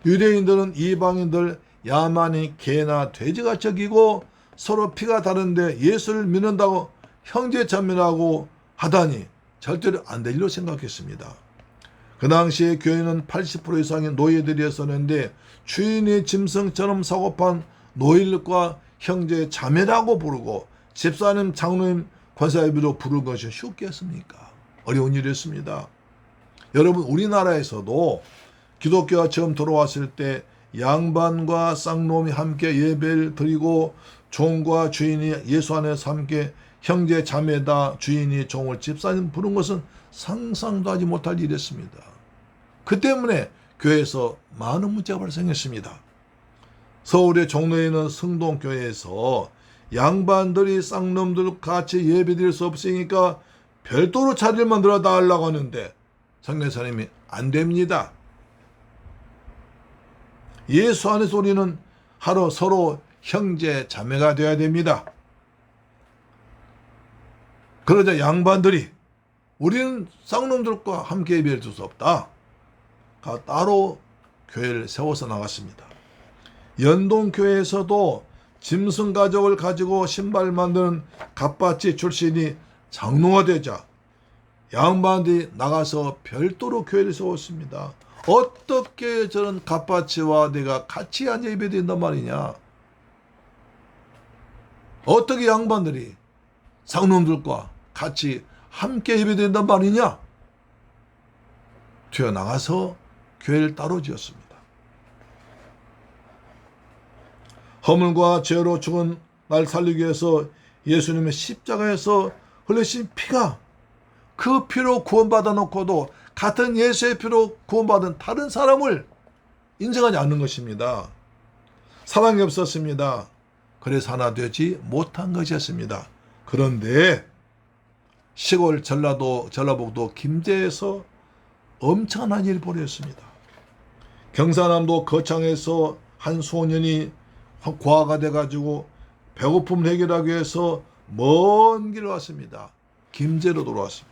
유대인들은 이방인들 야만이 개나 돼지같이 여기고 서로 피가 다른데 예수를 믿는다고 형제자매라고 하다니 절대로 안 될 일로 생각했습니다. 그 당시에 교회는 80% 이상의 노예들이었었는데 주인이 짐승처럼 사고판 노예들과 형제 자매라고 부르고 집사님, 장로님, 권사님으로 부르는 것이 쉽겠습니까? 어려운 일이었습니다. 여러분, 우리나라에서도 기독교가 처음 들어왔을 때 양반과 쌍놈이 함께 예배를 드리고 종과 주인이 예수 안에서 함께 형제 자매다 주인이 종을 집사님 부른 것은 상상도 하지 못할 일이었습니다. 그 때문에 교회에서 많은 문제가 발생했습니다. 서울의 종로에 있는 성동교회에서 양반들이 쌍놈들 같이 예배드릴 수 없으니까 별도로 자리를 만들어 달라고 하는데 성례사님이 안 됩니다. 예수 안에서 우리는 서로 형제 자매가 되어야 됩니다. 그러자 양반들이 우리는 쌍놈들과 함께 예배를 드릴 수 없다. 따로 교회를 세워서 나갔습니다. 연동교회에서도 짐승 가족을 가지고 신발 만드는 갓바치 출신이 장로가 되자 양반들이 나가서 별도로 교회를 세웠습니다. 어떻게 저런 갓바치와 내가 같이 앉아 예배드린단 말이냐? 어떻게 양반들이 상놈들과 같이 함께 예배드린단 말이냐? 튀어나가서 교회를 따로 지었습니다. 허물과 죄로 죽은 날 살리기 위해서 예수님의 십자가에서 흘리신 피가 그 피로 구원받아 놓고도 같은 예수의 피로 구원받은 다른 사람을 인정하지 않는 것입니다. 사랑이 없었습니다. 그래서 하나 되지 못한 것이었습니다. 그런데 시골 전라북도 김제에서 엄청난 일이 벌어졌습니다. 경상남도 거창에서 한 소년이 고아가 돼가지고 배고픔을 해결하기 위해서 먼 길을 왔습니다. 김제로 돌아왔습니다.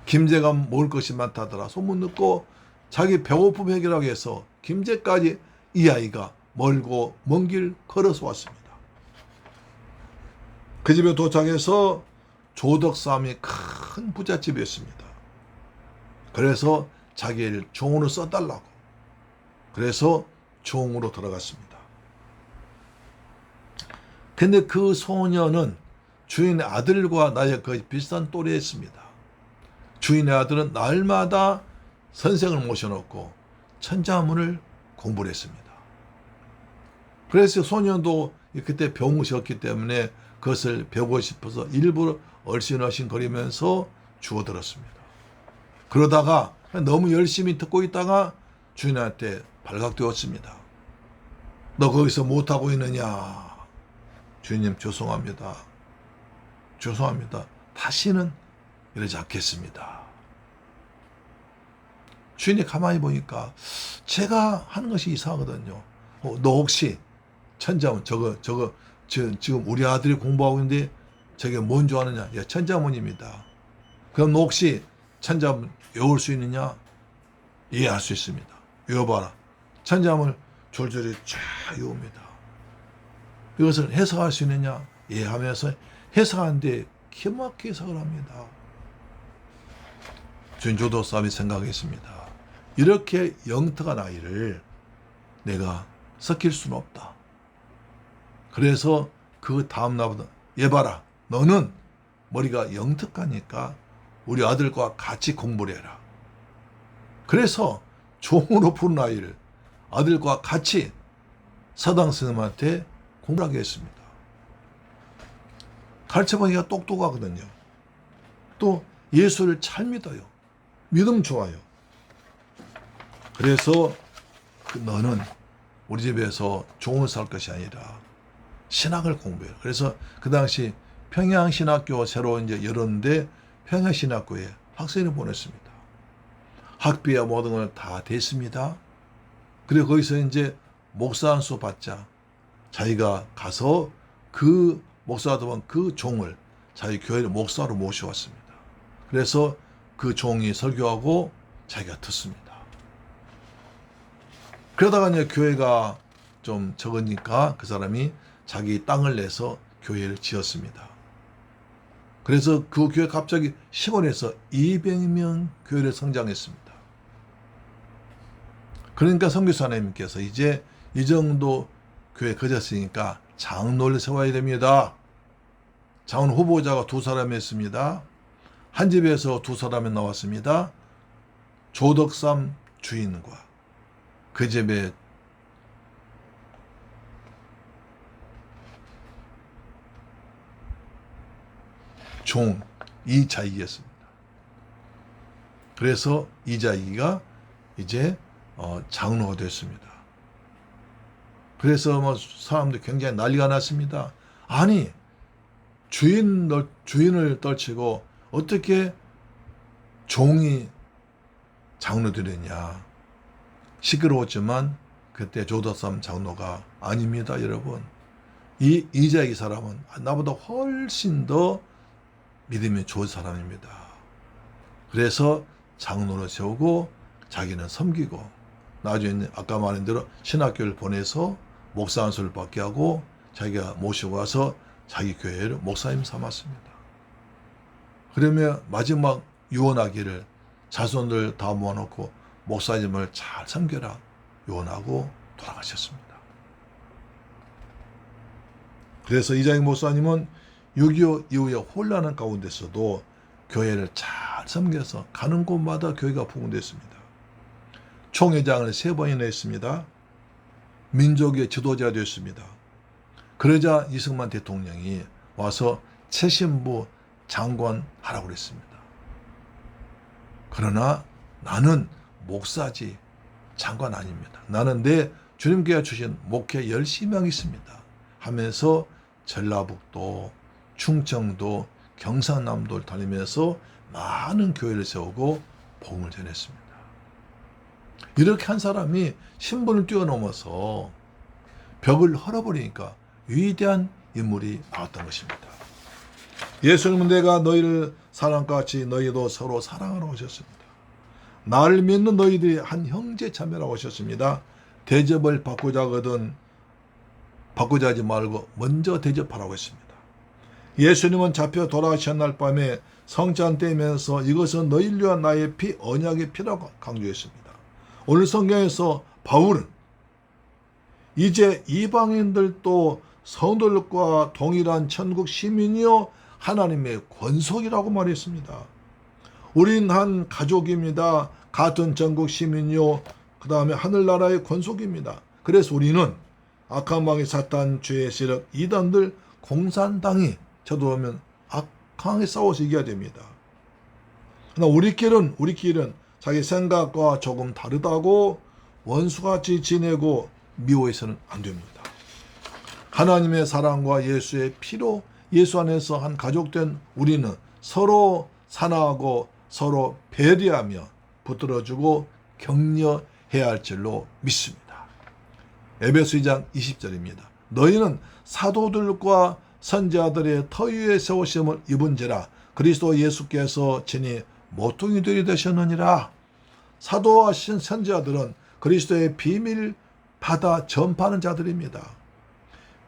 김제가 먹을 것이 많다더라 소문 듣고 자기 배고픔 해결하기 위해서 김제까지 이 아이가 멀고 먼 길 걸어서 왔습니다. 그 집에 도착해서 조덕삼이 큰 부잣집이었습니다. 그래서 자기를 종으로 써달라고. 그래서 종으로 들어갔습니다. 근데 그 소년은 주인의 아들과 나이 거의 비슷한 또래였습니다. 주인의 아들은 날마다 선생을 모셔놓고 천자문을 공부를 했습니다. 그래서 소년도 그때 배운 것이 없기 때문에 그것을 배우고 싶어서 일부러 얼씬얼씬거리면서 주워들었습니다. 그러다가 너무 열심히 듣고 있다가 주인한테 발각되었습니다. 너 거기서 못하고 있느냐? 주인님 죄송합니다. 죄송합니다. 다시는 이러지 않겠습니다. 주인이 가만히 보니까 제가 하는 것이 이상하거든요. 너 혹시 천자문 지금 우리 아들이 공부하고 있는데 저게 뭔 줄 아느냐? 야, 천자문입니다. 그럼 너 혹시 천자문 외울 수 있느냐? 이해할 수 있습니다. 외워봐라. 천자문을 줄줄이 쫙 외웁니다. 이것을 해석할 수 있느냐? 이해하면서 해석하는데 기막히게 해석을 합니다. 주인조도 싸움이 생각했습니다. 이렇게 영특한 아이를 내가 섞일 수는 없다. 그래서 그 다음 날부터 얘 봐라. 너는 머리가 영특하니까 우리 아들과 같이 공부를 해라. 그래서 종으로 푸른 아이를 아들과 같이 사당 스님한테 공부하게 했습니다. 가르쳐보니까 똑똑하거든요. 또 예수를 잘 믿어요. 믿음 좋아요. 그래서 너는 우리 집에서 종을 살 것이 아니라 신학을 공부해요. 그래서 그 당시 평양신학교 새로 이제 열었는데 평양신학교에 학생을 보냈습니다. 학비와 모든 걸 다 됐습니다. 그리고 거기서 이제 목사 한 수 받자 자기가 가서 그 목사가 되면 그 종을 자기 교회를 목사로 모셔왔습니다. 그래서 그 종이 설교하고 자기가 듣습니다. 그러다가 이제 교회가 좀 적으니까 그 사람이 자기 땅을 내서 교회를 지었습니다. 그래서 그 교회 갑자기 시골에서 200명 교회를 성장했습니다. 그러니까 선교사님께서 이제 이 정도 교회 거졌으니까 장로를 세워야 됩니다. 장로 후보자가 2사람이었습니다. 한 집에서 2사람이 나왔습니다. 조덕삼 주인과 그 집에 종 이자익이었습니다. 그래서 이자익이가 이제 장로가 됐습니다. 그래서 뭐 사람들 굉장히 난리가 났습니다. 아니 주인을 떨치고 어떻게 종이 장로 되느냐. 시끄러웠지만 그때 조덕삼 장로가 아닙니다, 여러분. 이 이자익 사람은 나보다 훨씬 더 믿음이 좋은 사람입니다. 그래서 장로를 세우고 자기는 섬기고 나중에 아까 말한 대로 신학교를 보내서 목사 한 수를 받게 하고 자기가 모시고 와서 자기 교회를 목사님 삼았습니다. 그러면 마지막 유언하기를 자손들 다 모아놓고 목사님을 잘 섬겨라 유언하고 돌아가셨습니다. 그래서 이자익 목사님은 6.25 이후에 혼란한 가운데서도 교회를 잘 섬겨서 가는 곳마다 교회가 부흥됐습니다. 총회장을 3번이나 했습니다. 민족의 지도자가 되었습니다. 그러자 이승만 대통령이 와서 최신부 장관 하라고 그랬습니다. 그러나 나는 목사지 장관 아닙니다. 나는 내 주님께서 주신 목회 열심히 하겠습니다 하면서 전라북도, 충청도, 경상남도를 다니면서 많은 교회를 세우고 복음을 전했습니다. 이렇게 한 사람이 신분을 뛰어넘어서 벽을 헐어버리니까 위대한 인물이 나왔던 것입니다. 예수님은 내가 너희를 사랑과 같이 너희도 서로 사랑하라고 하셨습니다. 나를 믿는 너희들이 한 형제 자매라고 하셨습니다. 대접을 받고자 하지 말고 먼저 대접하라고 했습니다. 예수님은 잡혀 돌아가신 날 밤에 성찬 떼면서 이것은 너희를 위한 나의 피, 언약의 피라고 강조했습니다. 오늘 성경에서 바울은 이제 이방인들도 성도들과 동일한 천국 시민이요 하나님의 권속이라고 말했습니다. 우린 한 가족입니다. 같은 전국 시민이요 그 다음에 하늘나라의 권속입니다. 그래서 우리는 악한 왕의 사탄, 죄의 세력, 이단들, 공산당이 쳐들어오면 악하게 싸워서 이겨야 됩니다. 그러나 우리끼리는 자기 생각과 조금 다르다고 원수같이 지내고 미워해서는 안 됩니다. 하나님의 사랑과 예수의 피로 예수 안에서 한 가족된 우리는 서로 사랑하고 서로 배려하며 붙들어주고 격려해야 할 줄로 믿습니다. 에베소 2장 20절입니다. 너희는 사도들과 선지자들의 터 위에 세우심을 입은지라 그리스도 예수께서 친히 모퉁이들이 되셨느니라. 사도하신 선지자들은 그리스도의 비밀 받아 전파하는 자들입니다.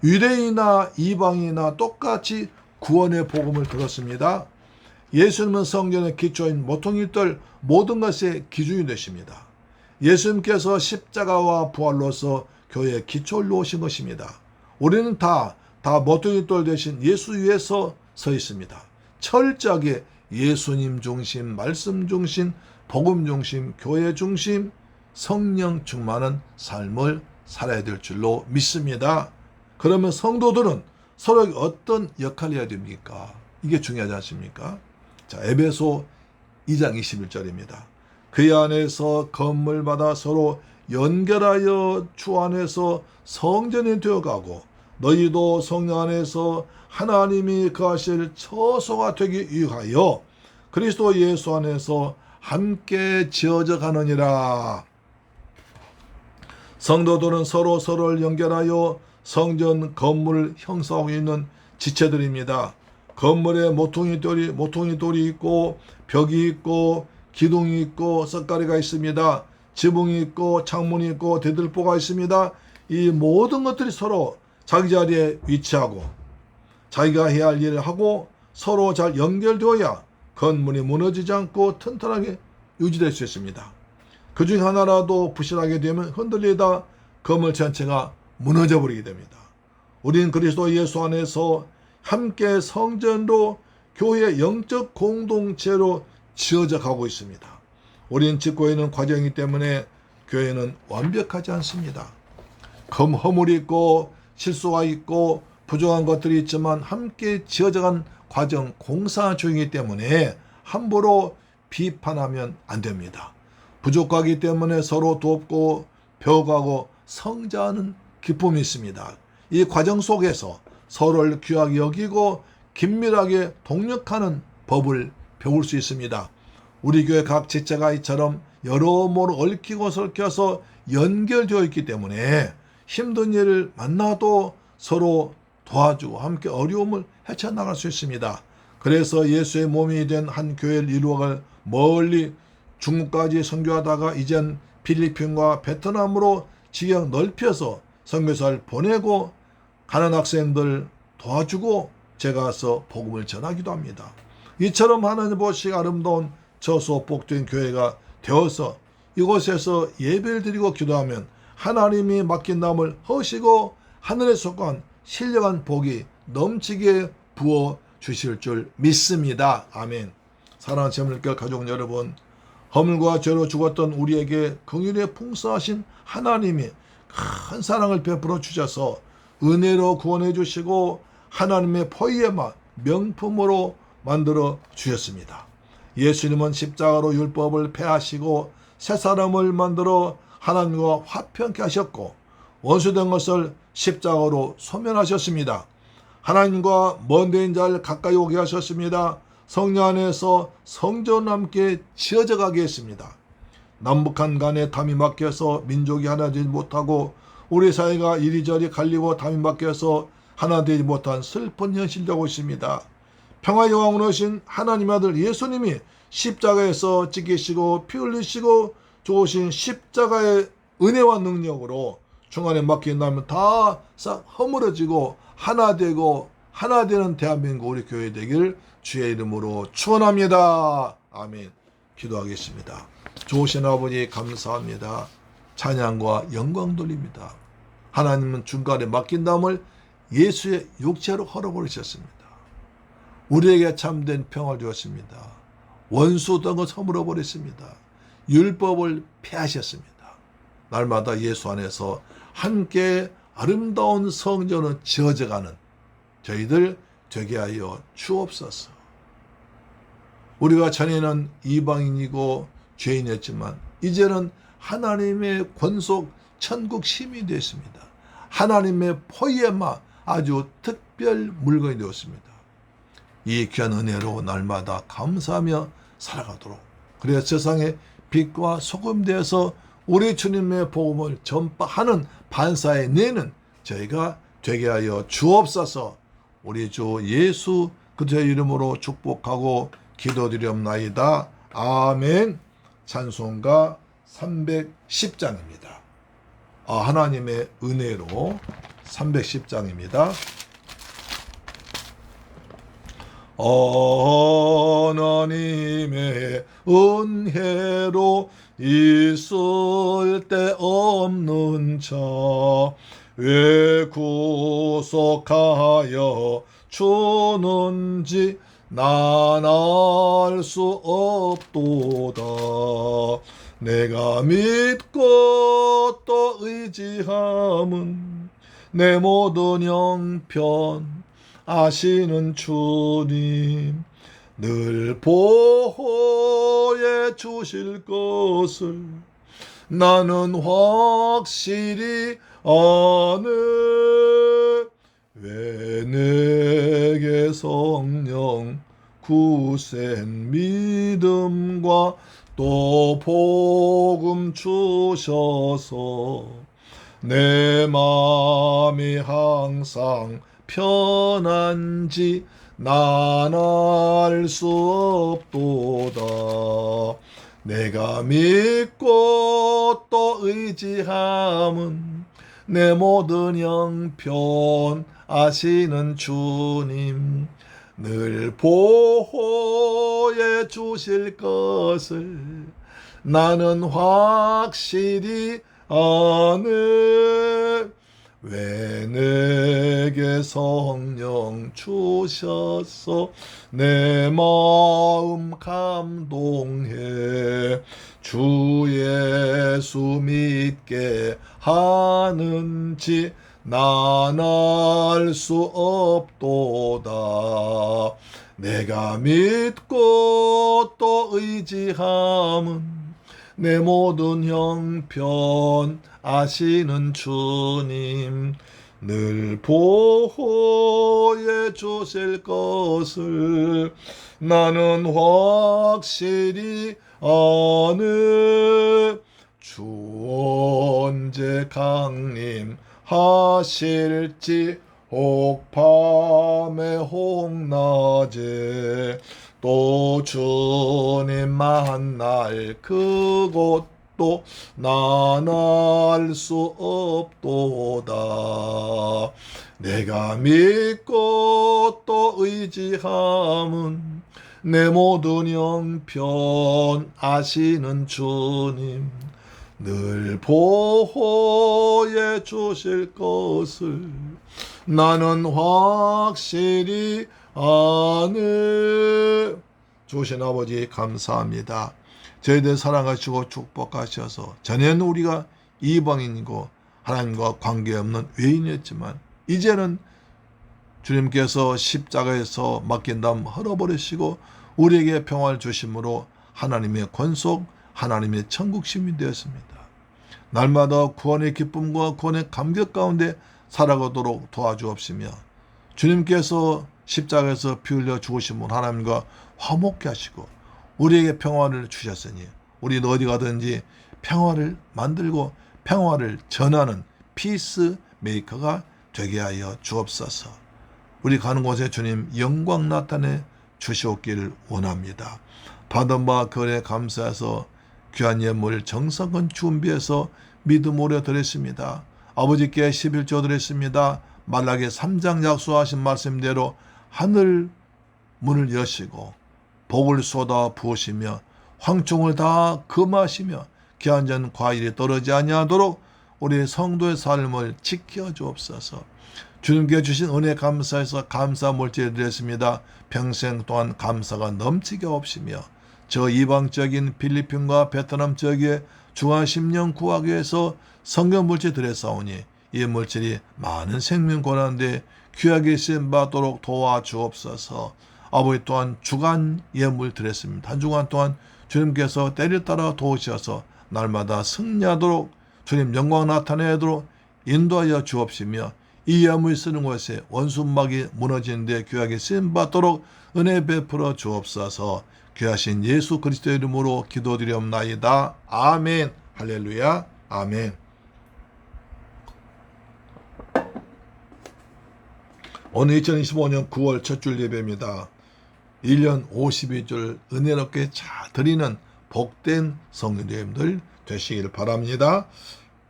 유대인이나 이방인이나 똑같이 구원의 복음을 들었습니다. 예수님은 성전의 기초인 모퉁이들 모든 것의 기준이 되십니다. 예수님께서 십자가와 부활로서 교회의 기초를 놓으신 것입니다. 우리는 다 모퉁이돌 대신 예수 위에서 서 있습니다. 철저하게 예수님 중심, 말씀 중심, 복음 중심, 교회 중심, 성령 충만한 삶을 살아야 될 줄로 믿습니다. 그러면 성도들은 서로 어떤 역할을 해야 됩니까? 이게 중요하지 않습니까? 자, 에베소 2장 21절입니다. 그 안에서 건물마다 서로 연결하여 주 안에서 성전이 되어가고 너희도 성령 안에서 하나님이 거하실 처소가 되기 위하여 그리스도 예수 안에서 함께 지어져 가느니라. 성도들은 서로를 연결하여 성전 건물을 형성하고 있는 지체들입니다. 건물에 모퉁이돌이 있고 벽이 있고 기둥이 있고 석가리가 있습니다. 지붕이 있고 창문이 있고 대들보가 있습니다. 이 모든 것들이 서로 자기 자리에 위치하고 자기가 해야 할 일을 하고 서로 잘 연결되어야 건물이 무너지지 않고 튼튼하게 유지될 수 있습니다. 그중 하나라도 부실하게 되면 흔들리다 건물 전체가 무너져 버리게 됩니다. 우리는 그리스도 예수 안에서 함께 성전로 교회의 영적 공동체로 지어져 가고 있습니다. 우리는 짓고 있는 과정이기 때문에 교회는 완벽하지 않습니다. 허물이 있고 실수가 있고 부족한 것들이 있지만 함께 지어져간 과정 공사 중이기 때문에 함부로 비판하면 안 됩니다. 부족하기 때문에 서로 돕고 배워가고 성장하는 기쁨이 있습니다. 이 과정 속에서 서로를 귀하게 여기고 긴밀하게 동력하는 법을 배울 수 있습니다. 우리 교회 각 지체가 이처럼 여러모로 얽히고 설켜서 연결되어 있기 때문에 힘든 일을 만나도 서로 도와주고 함께 어려움을 헤쳐나갈 수 있습니다. 그래서 예수의 몸이 된 한 교회를 이루어갈 멀리 중국까지 선교하다가 이젠 필리핀과 베트남으로 지경 넓혀서 선교사를 보내고 가난 학생들 도와주고 제가 가서 복음을 전하기도 합니다. 이처럼 하나님 보시기 아름다운 저소 복된 교회가 되어서 이곳에서 예배를 드리고 기도하면 하나님이 맡긴 남을 허시고 하늘에 속한 신령한 복이 넘치게 부어 주실 줄 믿습니다. 아멘. 사랑하는 재물교 가족 여러분, 허물과 죄로 죽었던 우리에게 긍휼에 풍성하신 하나님이 큰 사랑을 베풀어 주셔서 은혜로 구원해 주시고 하나님의 포이에마 명품으로 만들어 주셨습니다. 예수님은 십자가로 율법을 폐하시고 새 사람을 만들어 하나님과 화평케 하셨고 원수된 것을 십자가로 소멸하셨습니다. 하나님과 먼 데인 자를 가까이 오게 하셨습니다. 성령 안에서 성전 함께 지어져 가게 했습니다. 남북한 간에 담이 막혀서 민족이 하나 되지 못하고 우리 사회가 이리저리 갈리고 담이 막혀서 하나 되지 못한 슬픈 현실이 되고 있습니다. 평화의 왕으로 오신 하나님의 아들 예수님이 십자가에서 찢기시고 피 흘리시고 좋으신 십자가의 은혜와 능력으로 중간에 막힌 남은 다 싹 허물어지고 하나 되고 하나 되는 대한민국 우리 교회 되길 주의 이름으로 축원합니다. 아멘. 기도하겠습니다. 좋으신 아버지 감사합니다. 찬양과 영광 돌립니다. 하나님은 중간에 맡긴 남을 예수의 육체로 헐어버리셨습니다. 우리에게 참된 평화를 주었습니다. 원수던 것 허물어버렸습니다. 율법을 폐하셨습니다. 날마다 예수 안에서 함께 아름다운 성전을 지어져가는 저희들 되게 하여 주옵소서. 우리가 전에는 이방인이고 죄인이었지만 이제는 하나님의 권속 천국 시민이 되었습니다. 하나님의 포이에마 아주 특별 물건이 되었습니다. 이 귀한 은혜로 날마다 감사하며 살아가도록, 그래야 세상에 빛과 소금 되어서 우리 주님의 복음을 전파하는 반사에 내는 저희가 되게 하여 주옵소서. 우리 주 예수 그의 이름으로 축복하고 기도드리옵나이다. 아멘. 찬송가 310장입니다. 하나님의 은혜로 310장입니다. 하나님의 은혜로 있을 데 없는 자 왜 구속하여 주는지 난 알 수 없도다. 내가 믿고 또 의지함은 내 모든 형편 아시는 주님 늘 보호해 주실 것을 나는 확실히 아네. 왜 내게 성령 굳센 믿음과 또 복음 주셔서 내 마음이 항상 편한지 난 알 수 없도다. 내가 믿고 또 의지함은 내 모든 형편 아시는 주님 늘 보호해 주실 것을 나는 확실히 아네. 왜 내게 성령 주셔서 내 마음 감동해 주 예수 믿게 하는지 난 알 수 없도다. 내가 믿고 또 의지함은 내 모든 형편 아시는 주님 늘 보호해 주실 것을 나는 확실히 아네. 주 언제 강림하실지 혹 밤에 혹 낮에 또 주님 만날 그곳도 난 알 수 없도다. 내가 믿고 또 의지함은 내 모든 형편 아시는 주님 늘 보호해 주실 것을 나는 확실히 아네. 주신 아버지 감사합니다. 저희들 사랑하시고 축복하셔서 전에는 우리가 이방인이고 하나님과 관계없는 외인이었지만 이제는 주님께서 십자가에서 맡긴 담 헐어버리시고 우리에게 평화를 주심으로 하나님의 권속 하나님의 천국 시민이 되었습니다. 날마다 구원의 기쁨과 구원의 감격 가운데 살아가도록 도와주옵시며 주님께서 십자가에서 피 흘려 죽으심으로 하나님과 화목케 하시고 우리에게 평화를 주셨으니 우리는 어디 가든지 평화를 만들고 평화를 전하는 피스 메이커가 되게 하여 주옵소서. 우리 가는 곳에 주님 영광 나타내 주시옵기를 원합니다. 받은 바 그에 감사해서 귀한 예물 정성은 준비해서 믿음으로 드렸습니다. 아버지께 11조 드렸습니다. 말라기 3장 약속하신 말씀대로 하늘 문을 여시고 복을 쏟아 부으시며 황충을 다 금하시며 귀한 과일이 떨어지지 아니하도록 우리 성도의 삶을 지켜 주옵소서. 주님께 주신 은혜 감사해서 감사 물질 드렸습니다. 평생 동안 감사가 넘치게 없으며 저 이방적인 필리핀과 베트남 지역에 중화 10년 구하기 위해서 성경 물질 드렸사오니 이 물질이 많은 생명 고난데 귀하게 쓰임 받도록 도와주옵소서. 아버지 또한 주간 예물 드렸습니다. 한 주간 동안 주님께서 때를 따라 도우셔서 날마다 승리하도록 주님 영광 나타내도록 인도하여 주옵시며 이 예물 쓰는 곳에 원수막이 무너지는데 귀하게 쓰임 받도록 은혜 베풀어 주옵소서. 귀하신 예수 그리스도의 이름으로 기도드리옵나이다. 아멘. 할렐루야. 아멘. 오늘 2025년 9월 첫 줄 예배입니다. 1년 52줄 은혜롭게 잘 드리는 복된 성도님들 되시길 바랍니다.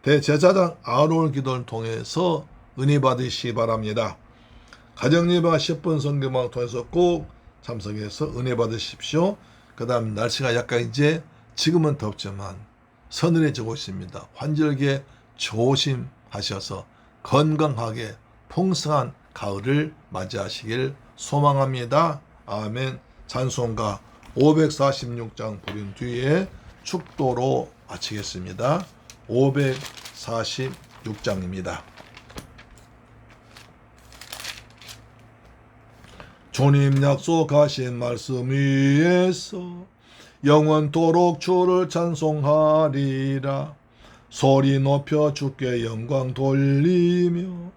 대제사장 아론 기도를 통해서 은혜 받으시기 바랍니다. 가정예배와 10분 성경방을 통해서 꼭 참석해서 은혜 받으십시오. 그 다음 날씨가 약간 이제 지금은 덥지만 서늘해지고 있습니다. 환절기에 조심하셔서 건강하게 풍성한 가을을 맞이하시길 소망합니다. 아멘. 찬송가 546장 부른 뒤에 축도로 마치겠습니다. 546장입니다. 주님 약속하신 말씀 위에서 영원토록 주를 찬송하리라. 소리 높여 주께 영광 돌리며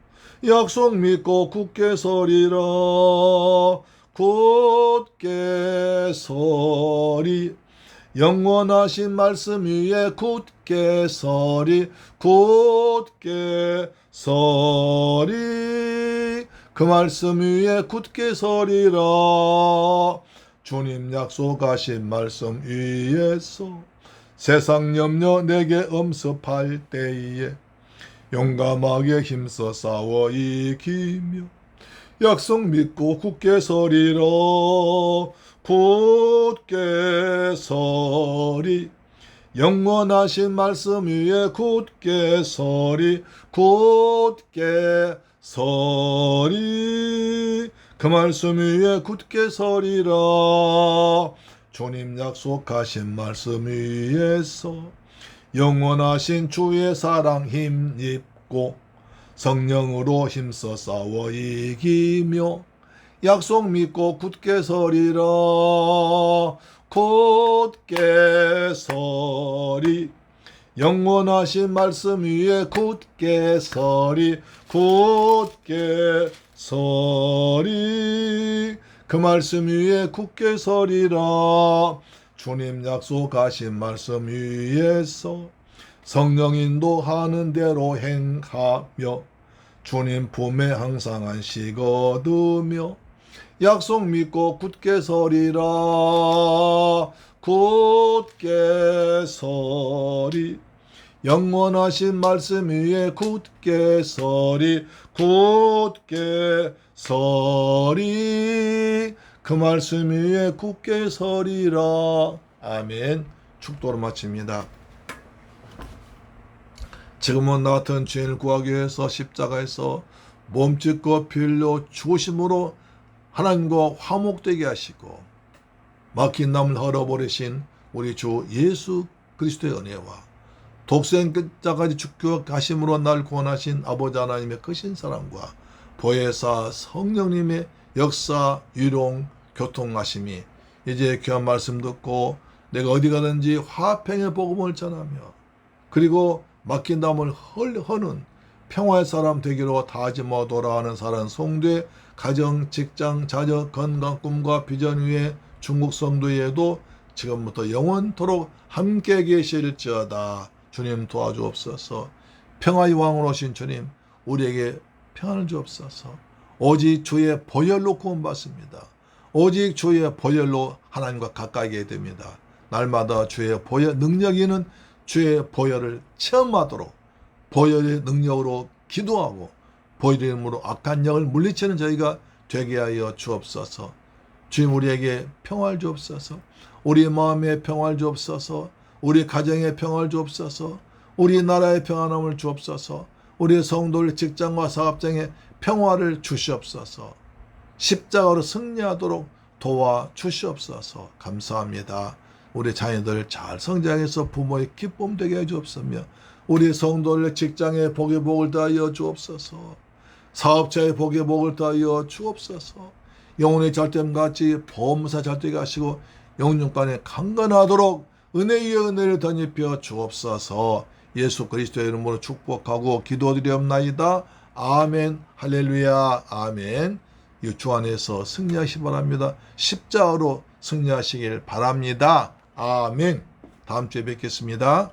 약속 믿고 굳게 서리라. 굳게 서리. 영원하신 말씀 위에 굳게 서리. 굳게 서리. 그 말씀 위에 굳게 서리라. 주님 약속하신 말씀 위에서 세상 염려 내게 엄습할 때에 용감하게 힘써 싸워 이기며 약속 믿고 굳게 서리라. 굳게 서리. 영원하신 말씀 위에 굳게 서리. 굳게 서리. 그 말씀 위에 굳게 서리라. 주님 약속하신 말씀 위에서 영원하신 주의 사랑 힘입고 성령으로 힘써 싸워 이기며 약속 믿고 굳게 서리라. 굳게 서리. 영원하신 말씀 위에 굳게 서리. 굳게 서리. 그 말씀 위에 굳게 서리라. 주님 약속하신 말씀 위에서 성령 인도하는 대로 행하며 주님 품에 항상 안식 얻으며 약속 믿고 굳게 서리라. 굳게 서리. 영원하신 말씀 위에 굳게 서리. 굳게 서리. 그 말씀 위에 굳게 서리라. 아멘. 축도로 마칩니다. 지금은 나 같은 죄인을 구하기 위해서 십자가에서 몸짓고 피 흘려 죽으심으로 하나님과 화목되게 하시고 막힌 남을 헐어버리신 우리 주 예수 그리스도의 은혜와 독생자까지 죽게 하심으로 날 구원하신 아버지 하나님의 크신 사랑과 보혜사 성령님의 역사, 유롱, 교통하심이 이제 귀한 말씀 듣고 내가 어디 가든지 화평의 복음을 전하며 그리고 막힌 담을 허는 평화의 사람 되기로 다짐하고 돌아가는 사랑 성도의 가정, 직장, 자녀, 건강, 꿈과 비전 위에 중국 성도에도 지금부터 영원토록 함께 계실지어다. 주님 도와주옵소서. 평화의 왕으로 오신 주님 우리에게 평안을 주옵소서. 오직 주의 보혈로 구원받습니다. 오직 주의 보혈로 하나님과 가까이게 됩니다. 날마다 주의 보혈 능력 있는 주의 보혈을 체험하도록 보혈의 능력으로 기도하고 보혈의 이름으로 악한 영을 물리치는 저희가 되게 하여 주옵소서. 주님 우리에게 평화를 주옵소서. 우리 마음에 평화를 주옵소서. 우리 가정에 평화를 주옵소서. 우리 나라의 평안함을 주옵소서. 우리 성도들 직장과 사업장에 평화를 주시옵소서. 십자가로 승리하도록 도와주시옵소서. 감사합니다. 우리 자녀들 잘 성장해서 부모의 기쁨 되게 해주옵소며 우리 성도들 직장에 복의 복을 더하여 주옵소서. 사업자의 복의 복을 더하여 주옵소서. 영혼의 잘됨같이 보험사 잘되게 하시고 영육간에 강건하도록 은혜 위에 은혜를 덧입혀 주옵소서. 예수 그리스도의 이름으로 축복하고 기도드리옵나이다. 아멘. 할렐루야. 아멘. 이 주 안에서 승리하시기 바랍니다. 십자가로 승리하시길 바랍니다. 아멘. 다음 주에 뵙겠습니다.